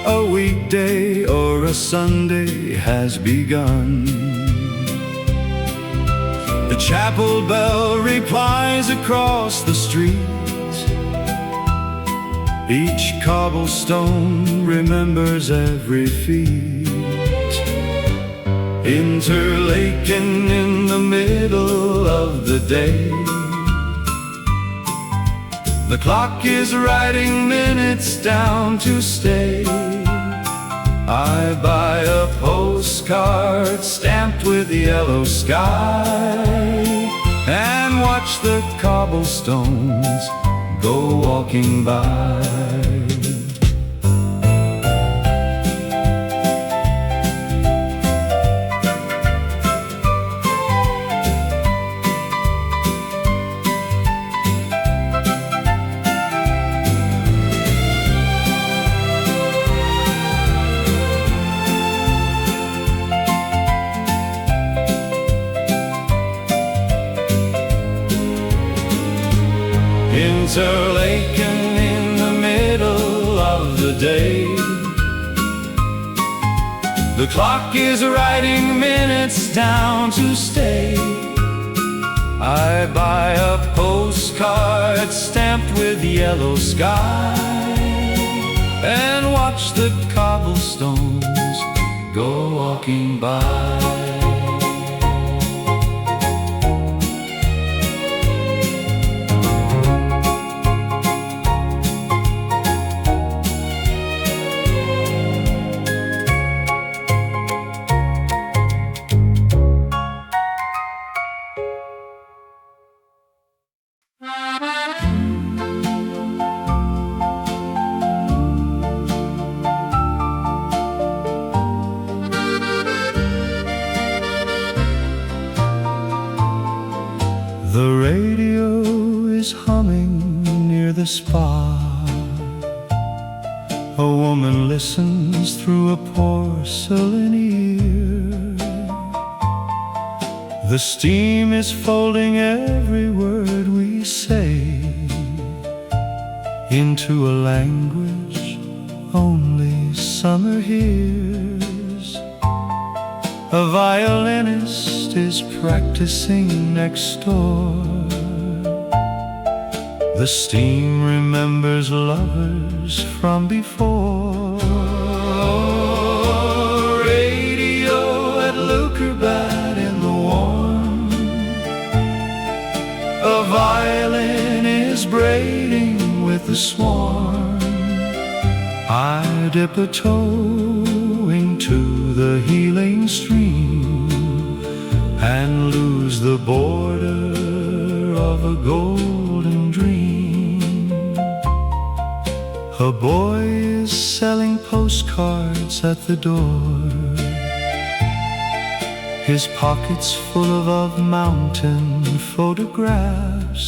A weekday or a Sunday has begun. The chapel bell replies across the street. Each cobblestone remembers every feat. Interlaken in the middle of the day, the clock is writing minutes down to stay. I buy a postcard stamped with yellow sky and watch the cobblestones go walking by. lights are laking in the middle of the day. The clock is writing minutes down to stay. I buy a postcard stamped with yellow sky and watch the cobblestones go walking by. The radio is humming near the spa. A woman listens through a porcelain ear. The steam is folding every word we say into a language only summer hears. A violinist is practicing next door. The steam remembers lovers from before. Radio at Leukerbad in the warm. A violin is braiding with the swarm. I dip a toe into the healing stream and lose the border of a golden dream. A boy is selling postcards at the door, his pockets full of mountain photographs.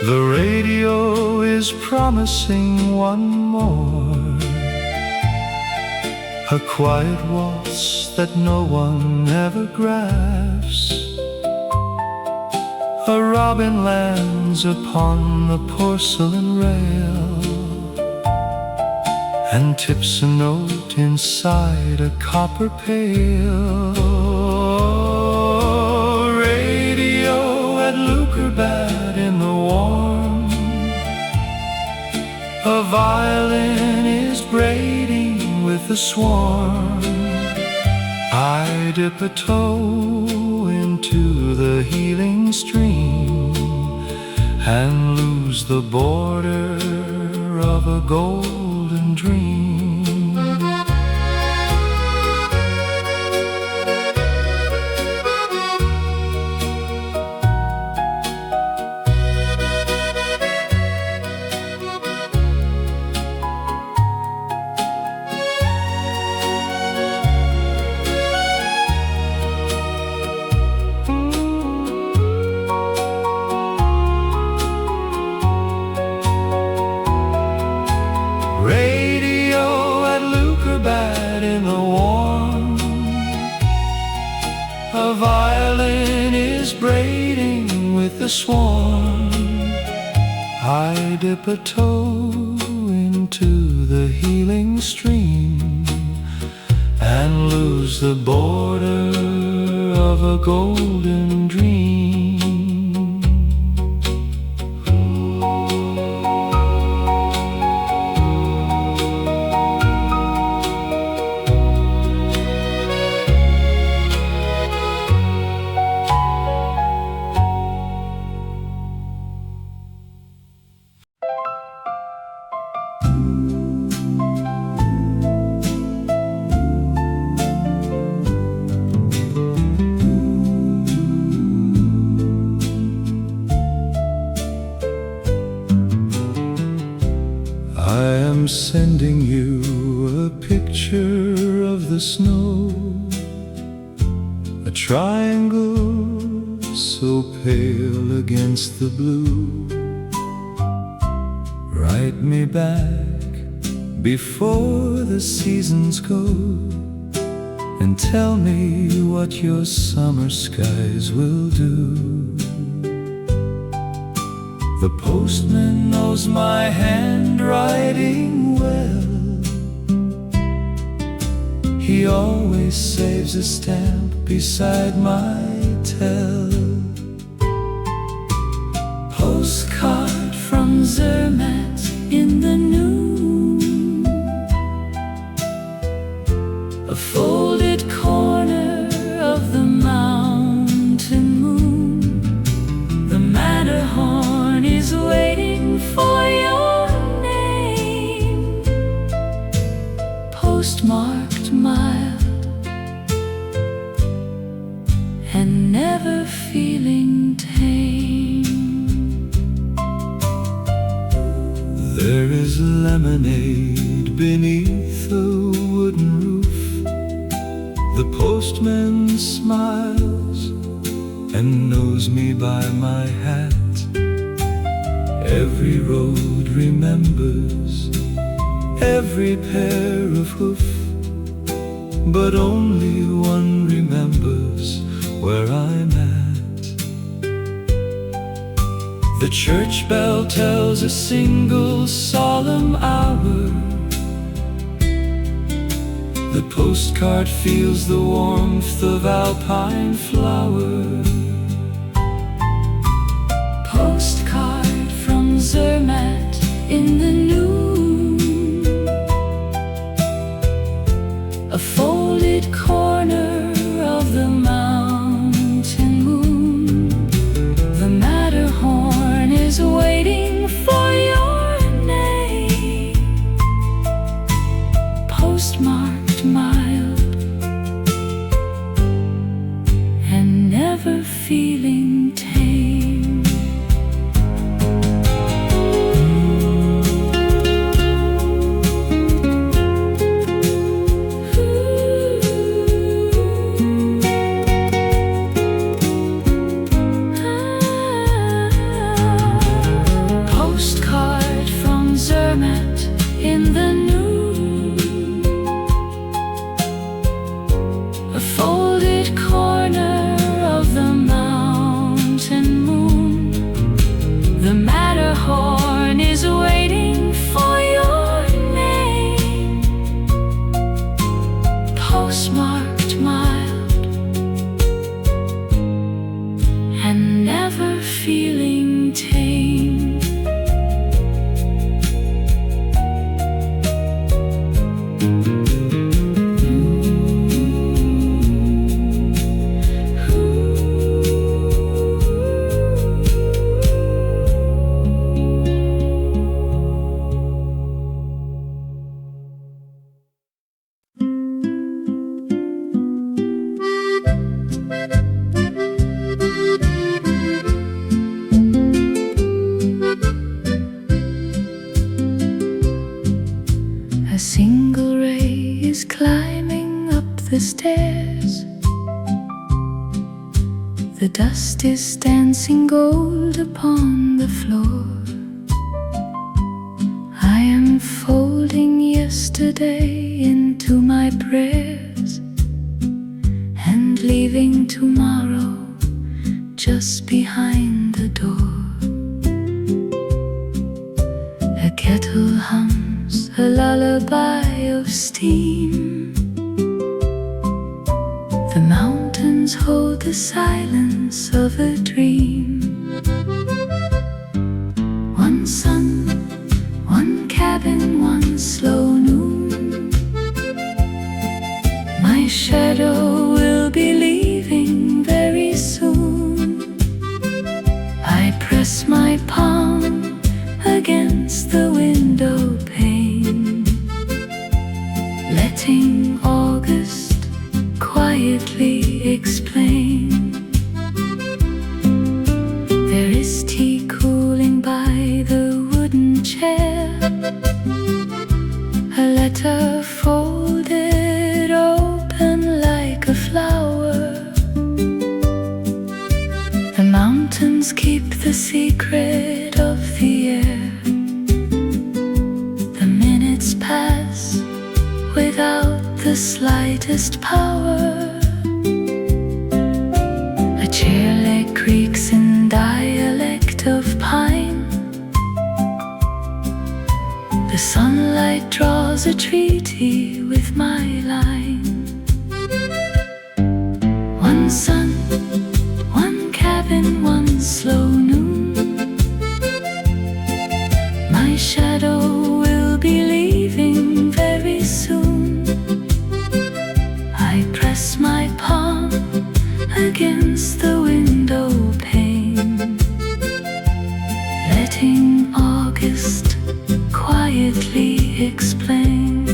The radio is promising one more, a quiet waltz that no one ever grasps. A robin lands upon the porcelain rail and tips a note inside a copper pail. Radio at Leukerbad in the warm. A violin is braiding with the swarm. I dip a toe into the healing stream and lose the border of a golden dream. Radio at Leukerbad in the warm. A violin is braiding with the swarm. I dip a toe into the healing stream and lose the border of a golden dream. I'm sending you a picture of the snow, a triangle so pale against the blue. Write me back before the seasons go, and tell me what your summer skies will do. The postman knows my handwriting well. He always saves a stamp beside my tell. Postcard from Zermatt in the noon. A folded corner of the mountain moon. The Matterhorn is waiting for your name. Postmarked mild and never feeling tame. There is lemonade beneath a wooden roof. The postman smiles and knows me by my hat. Every road remembers every pair of hoof, but only one remembers where I'm at. The church bell tells a single solemn hour. The postcard feels the warmth of Alpine flower. Postcard from Zermatt in the noon. A folded corner of the mountain moon. The Matterhorn is waiting for your name. Postmarked mild and never feeling tame. Postcard from Zermatt in the noon. A folded corner of the mountain moon. The Matterhorn is waiting for your name. Postmarked mild and never feeling tame. A single ray is climbing up the stairs. The dust is dancing gold upon the floor. I am folding yesterday into my prayers and leaving tomorrow just behind the door. A kettle hums a lullaby of steam. The mountains hold the silence of a dream. One sun, one cabin, one slow noon. My shadow will be leaving very soon. I press my palm against the window pane, letting August quietly explain. There is tea cooling by the wooden chair, a letter folded open like a flower. The mountains keep the secret of the air. The minutes pass without the slightest power. A chair leg creaks in dialect of pine. sunlight draws a treaty with my line. One sun, one cabin, one slow noon. My shadow will be leaving very soon. I press my palm against the window pane, letting August quietly explain.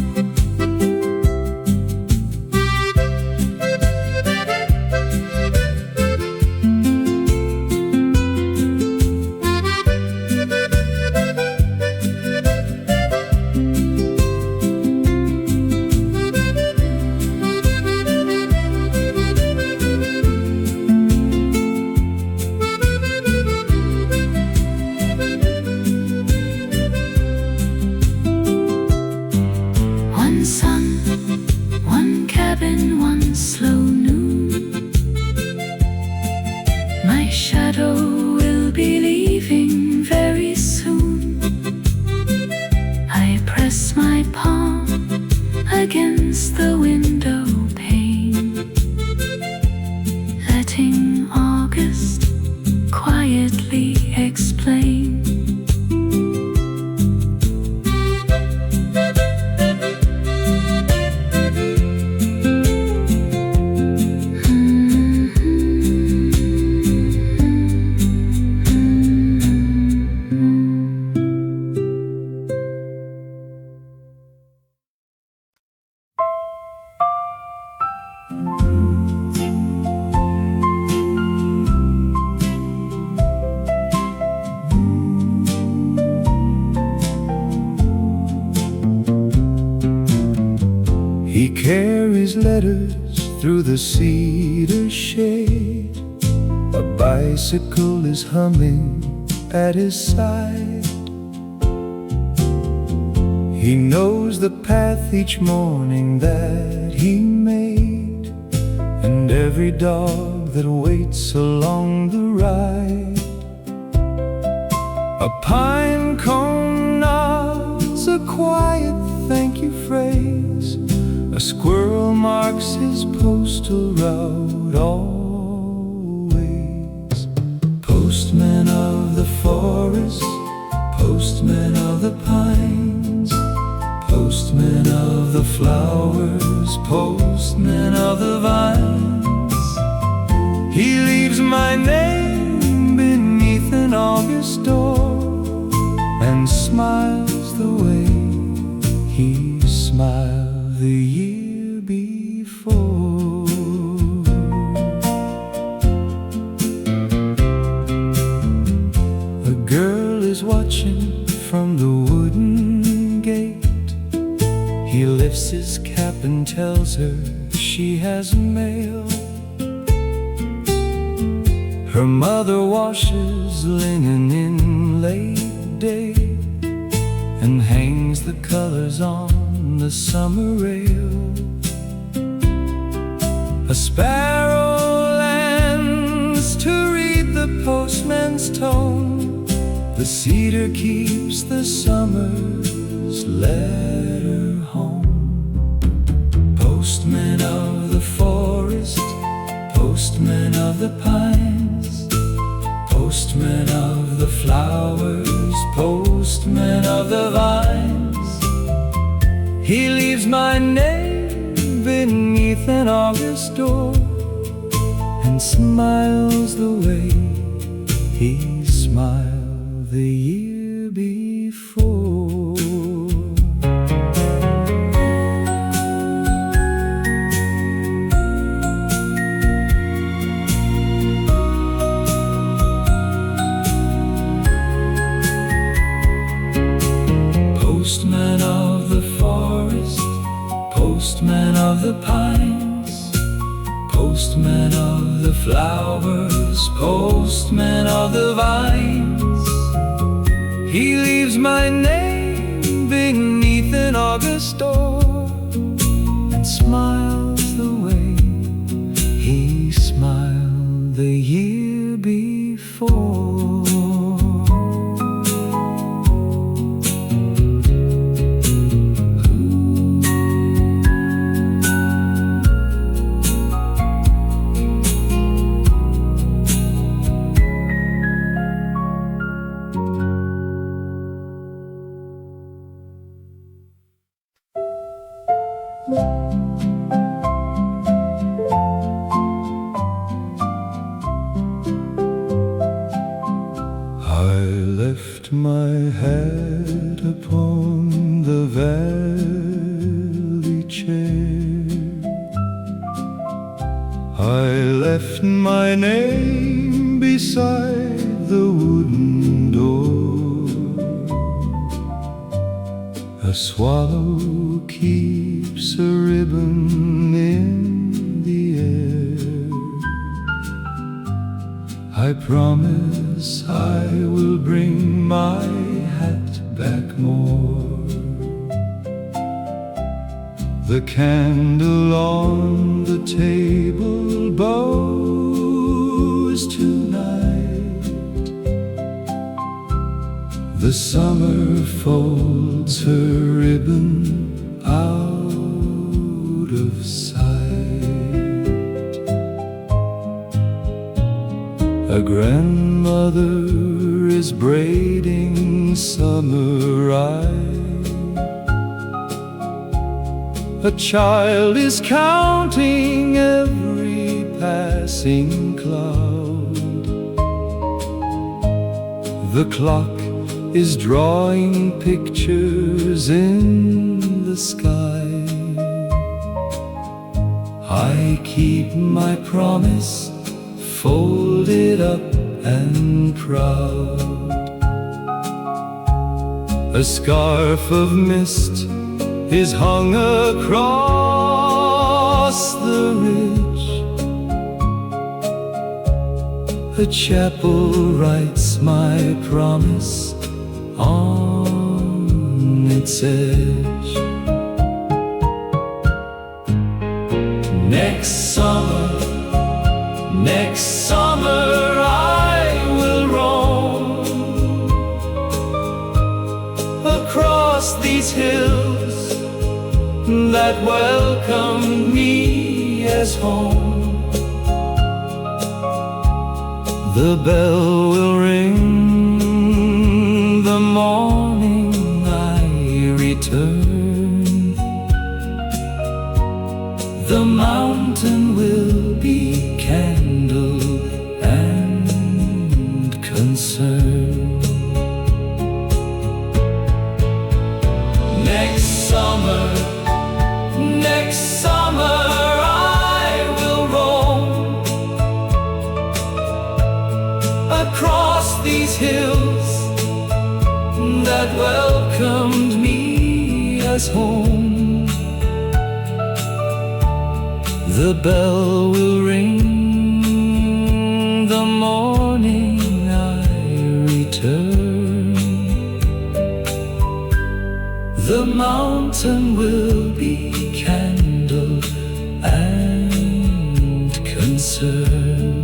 Against the window pane, letting August quietly explain. He carries letters through the cedar shade. A bicycle is humming at his side. He knows the path each morning that he made, and every dog that waits along the ride. A pine cone nods a quiet thank you phrase. A squirrel marks his postal route always. Postman of the forest, postman of the pines, postman of the flowers, postman of the vines. He leaves my name beneath an August door and smiles the way he smiled the year before. A girl is watching from the wooden gate. He lifts his cap and tells her she has mail. Her mother washes linen in late day and hangs the colors on the summer rail. A sparrow lands to read the postman's tone. The cedar keeps the summer's letter home. Postman of the forest, postman of the pines, postman of the flowers, postman of the vines. He leaves my name beneath an August door and smiles the way he smiled the year before. Postman of the forest, postman of the pines, postman of the flowers, postman of the vines. He leaves my name beneath an August door and smiles the way he smiled the year before. I left my hat upon the valley chair. I left my name beside the wooden door. A swallow keeps a ribbon in the air. I promise I will bring my hat back more. The candle on the table bows tonight. The summer folds her ribbon out of sight. A grandmother is braiding summer rye. A child is counting every passing cloud. The clock is drawing pictures in the sky. I keep my promise, folded up and proud. A scarf of mist is hung across the ridge. A chapel writes my promise on its edge. Next summer I will roam across these hills that welcomed me as home. The bell will ring the morning I return. The mountain will be candle and concern. Next summer I will roam across these hills that welcomed me as home. The bell will ring the morning I return. The mountain will be candle and concern.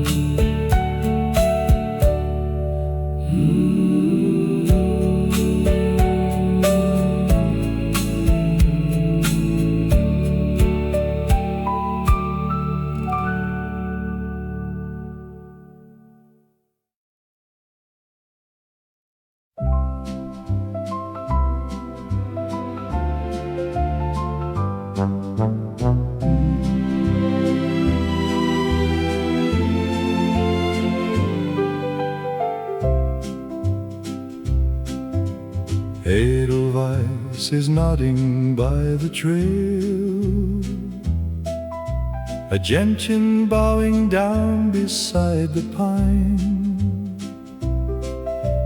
Edelweiss is nodding by the trail, a gentian bowing down beside the pine.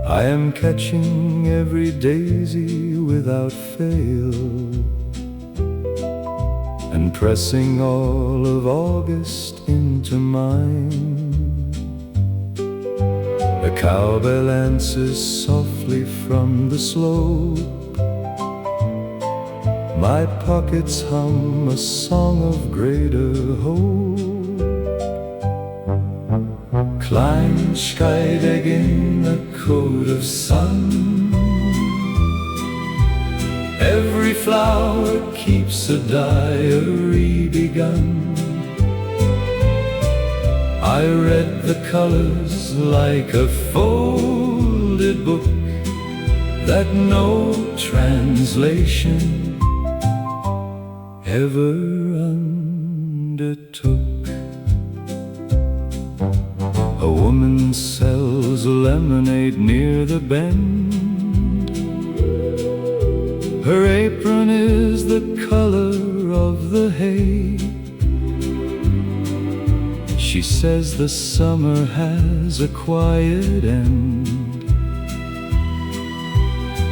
I am catching every daisy without fail, and pressing all of August into mine. A cowbell answers softly from the slope. My pockets hum a song of greater hope. Kleinschreidegg in a coat of sun. Every flower keeps a diary begun. I read the colors like a folded book that no translation ever undertook. A woman sells lemonade near the bend. Her apron is the color of the hay. She says the summer has a quiet end,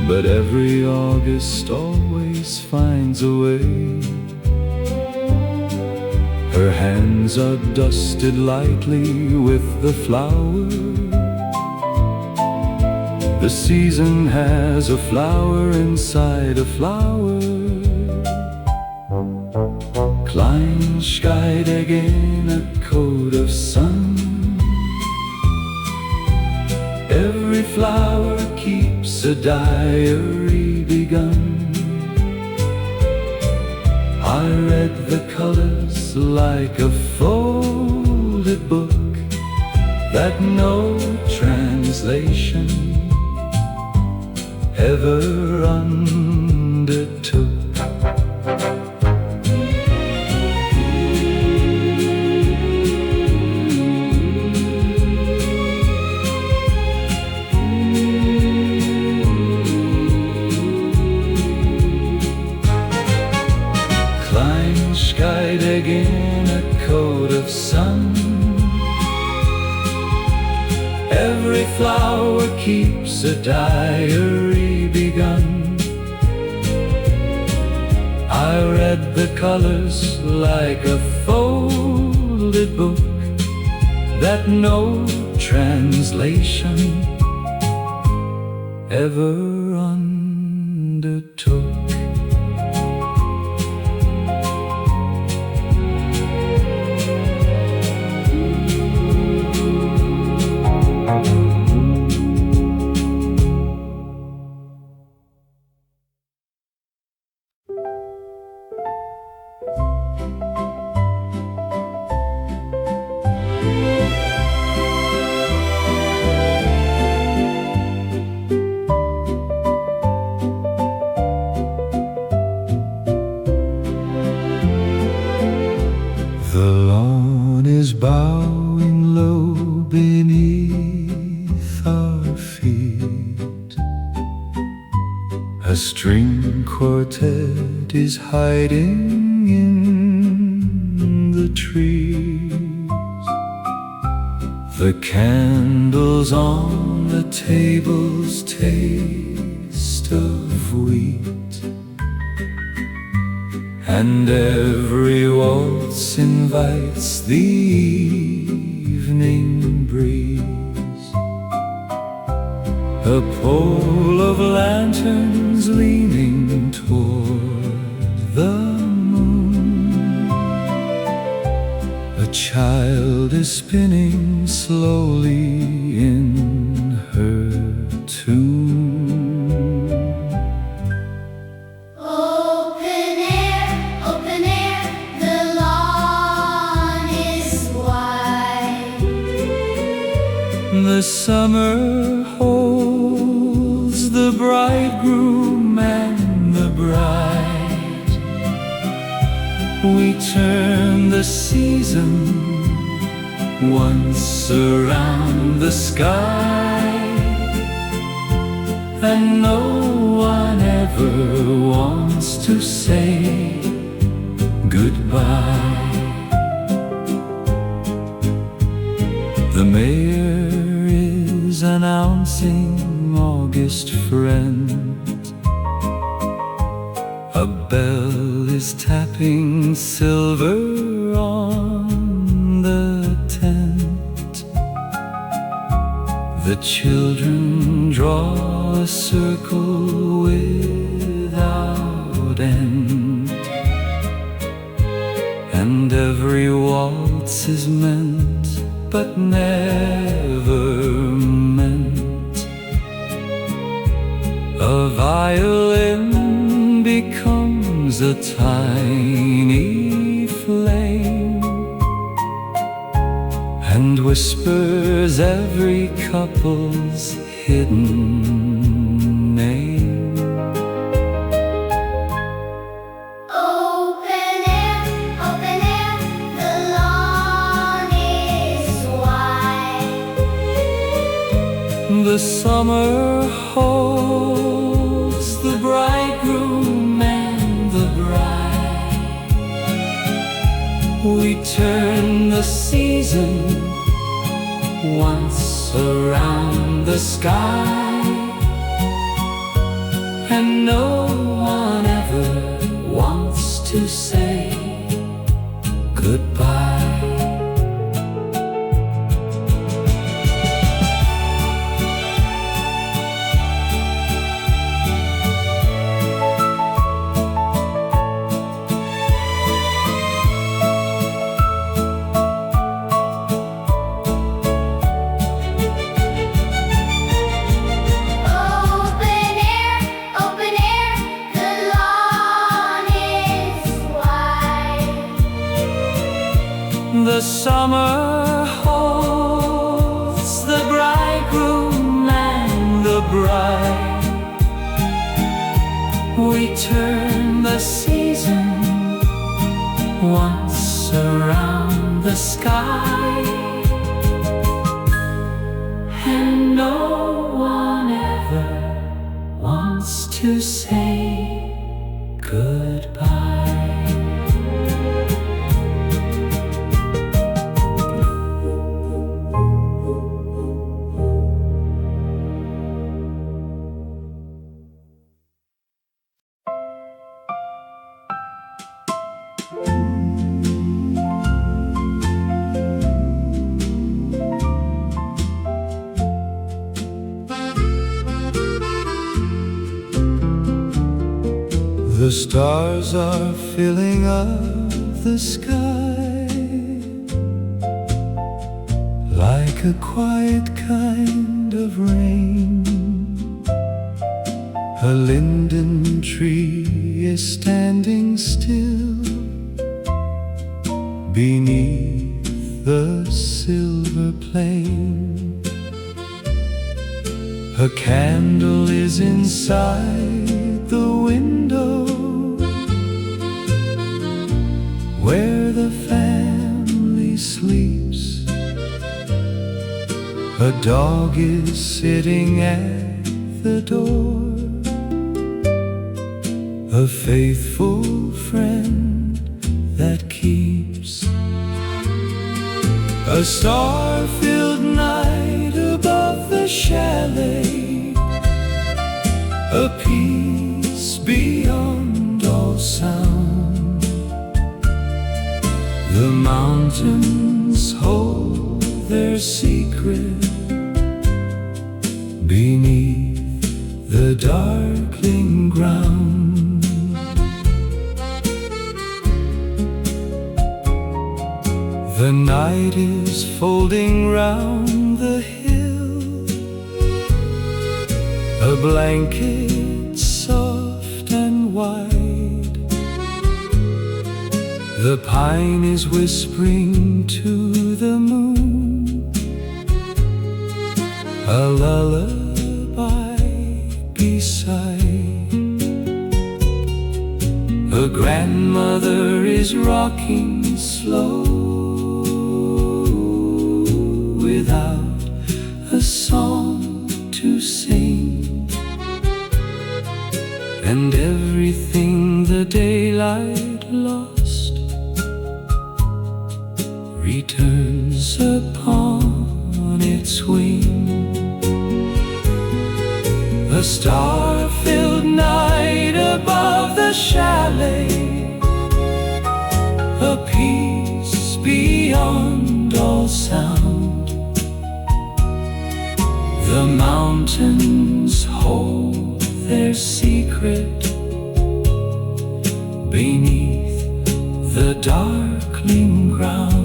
but every August always finds a way. Her hands are dusted lightly with the flower. The season has a flower inside a flower. Kleinscheidig in a coat of sun. Every flower keeps a diary begun. I read the colors like a folded book that no translation ever undertook. Kleinscheidig in a coat of sun. Every flower keeps a diary begun. I read the colors like a folded book that no translation ever undertook. The lawn is bowing low beneath our feet. A string quartet is hiding in the trees. The candles on the tables taste of wheat, and every waltz invites the evening breeze. A pole of lanterns leaning toward the moon. A child is spinning slowly in her tune. Open air, the lawn is wide. The summer holds the bridegroom and the bride. We turn the season once around the sky, and no one ever wants to say goodbye. The mayor is announcing August friend. A bell is tapping silver on the tent. The children draw a circle without end, and every waltz is meant but never meant. A violin becomes a tiny flame and whispers every couple's hidden name. Open The summer holds the bridegroom and the bride. We turn the season once around the sky, and no one ever wants to say goodbye. Open air, the lawn is wide. The summer holds the bridegroom and the bride. We turn the season once around the sky, and no one ever wants to say goodbye. The stars are filling up the sky like a quiet kind of rain. A linden tree is standing still beneath the silver plain. A candle is inside the window where the family sleeps. A dog is sitting at the door, a faithful friend that keeps. A star-filled night above the chalet, a peace beyond all sound. The mountains hold their secret beneath the darkling ground. The night is folding round the hill, a blanket soft and wide. The pine is whispering to the moon a lullaby beside. A grandmother is rocking slow without a song to sing, and everything the daylight lost returns upon its wing. A star-filled night above the chalet, a peace beyond all sound. The mountains hold their secret beneath the darkling ground.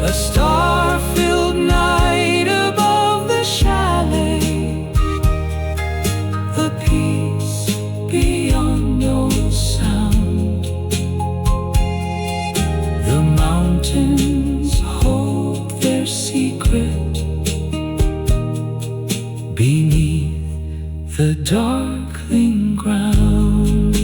A star-filled mountains hold their secret beneath the darkling ground.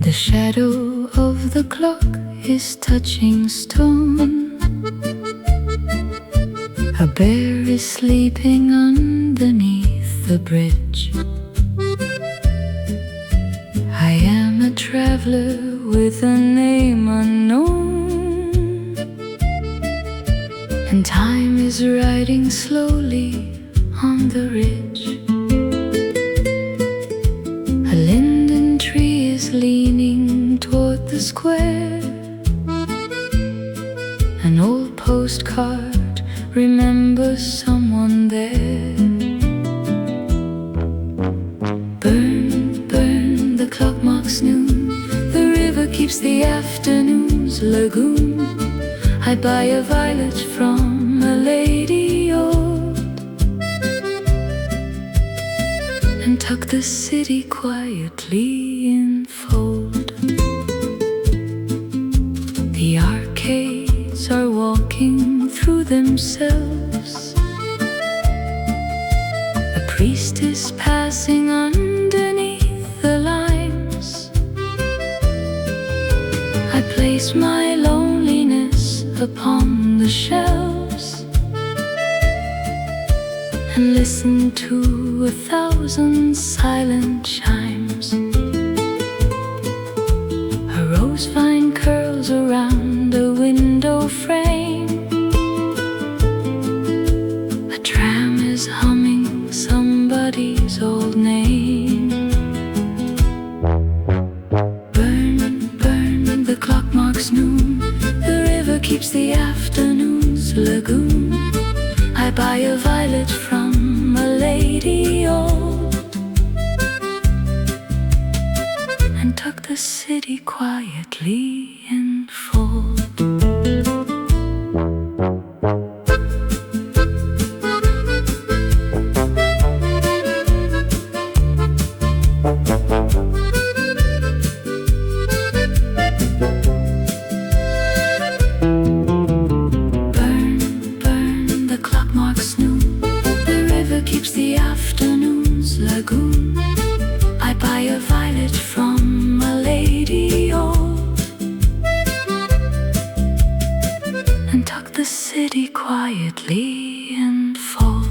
The shadow of the clock is touching stone. A bear is sleeping underneath the bridge. I am a traveler with a name unknown, and time is riding slowly on the ridge. A linden tree is leaning toward the square. An old postcard remembers someone there. Burn, burn, the clock marks noon. The river keeps the afternoon's lagoon. I buy a violet from a lady old and tuck the city quietly in fold. The arcades are walking through themselves. A priest is passing underneath the limes. I place my loneliness upon the shelves and listen to 1,000 silent chimes. A rose vine curls around a window frame. A tram is humming somebody's old name. Burn, burn, the clock marks noon. The river keeps the afternoon's lagoon. I buy a violet from a lady old and tuck the city quietly in fold. Quietly in fold.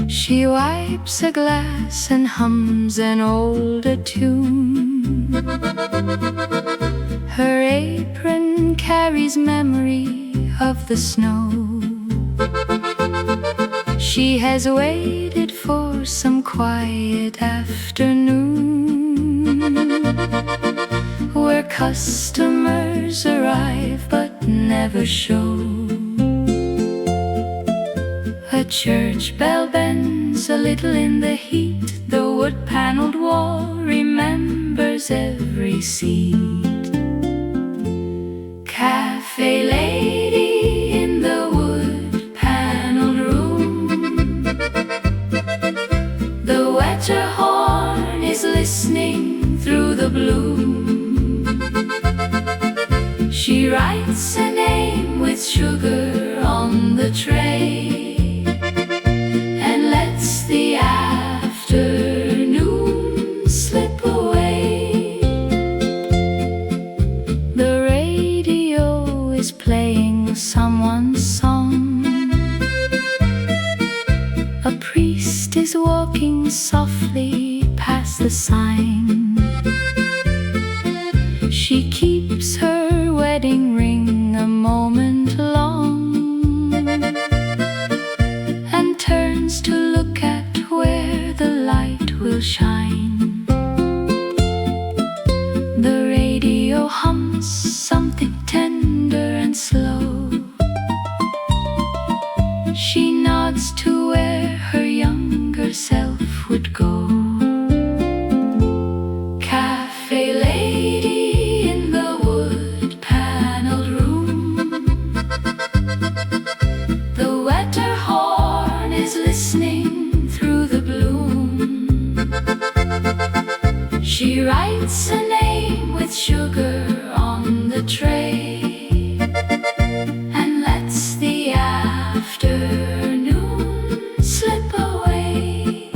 She wipes a glass and hums an older tune. Her apron carries memory of the snow. She has waited for some quiet afternoon where customers arrive but never show. A church bell bends a little in the heat. The wood-paneled wall remembers every seat. Cafe lady in the wood-paneled room. The wetter horn is listening through the bloom. She writes a name with sugar on the tray and She's walking softly past the sign. She keeps her wedding ring a moment long and turns to look at where the light will shine. The radio hums something tender and slow. She nods to where her younger self would go. Cafe lady in the wood-paneled room. The wetter horn is listening through the bloom. She writes a name with sugar on the tray and lets the afternoon slip away.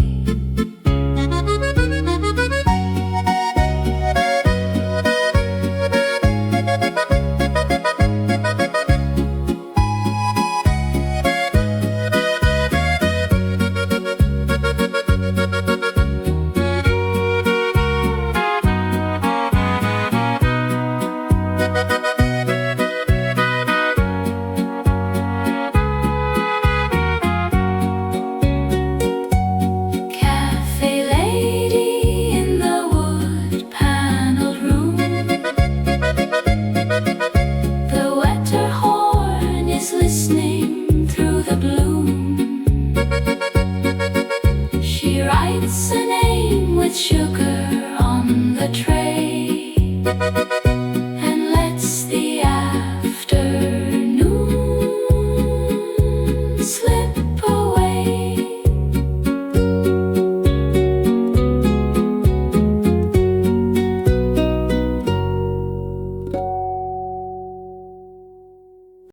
Cafe lady in the wood-paneled room. The wetter horn is listening through the bloom. She writes a name with sugar on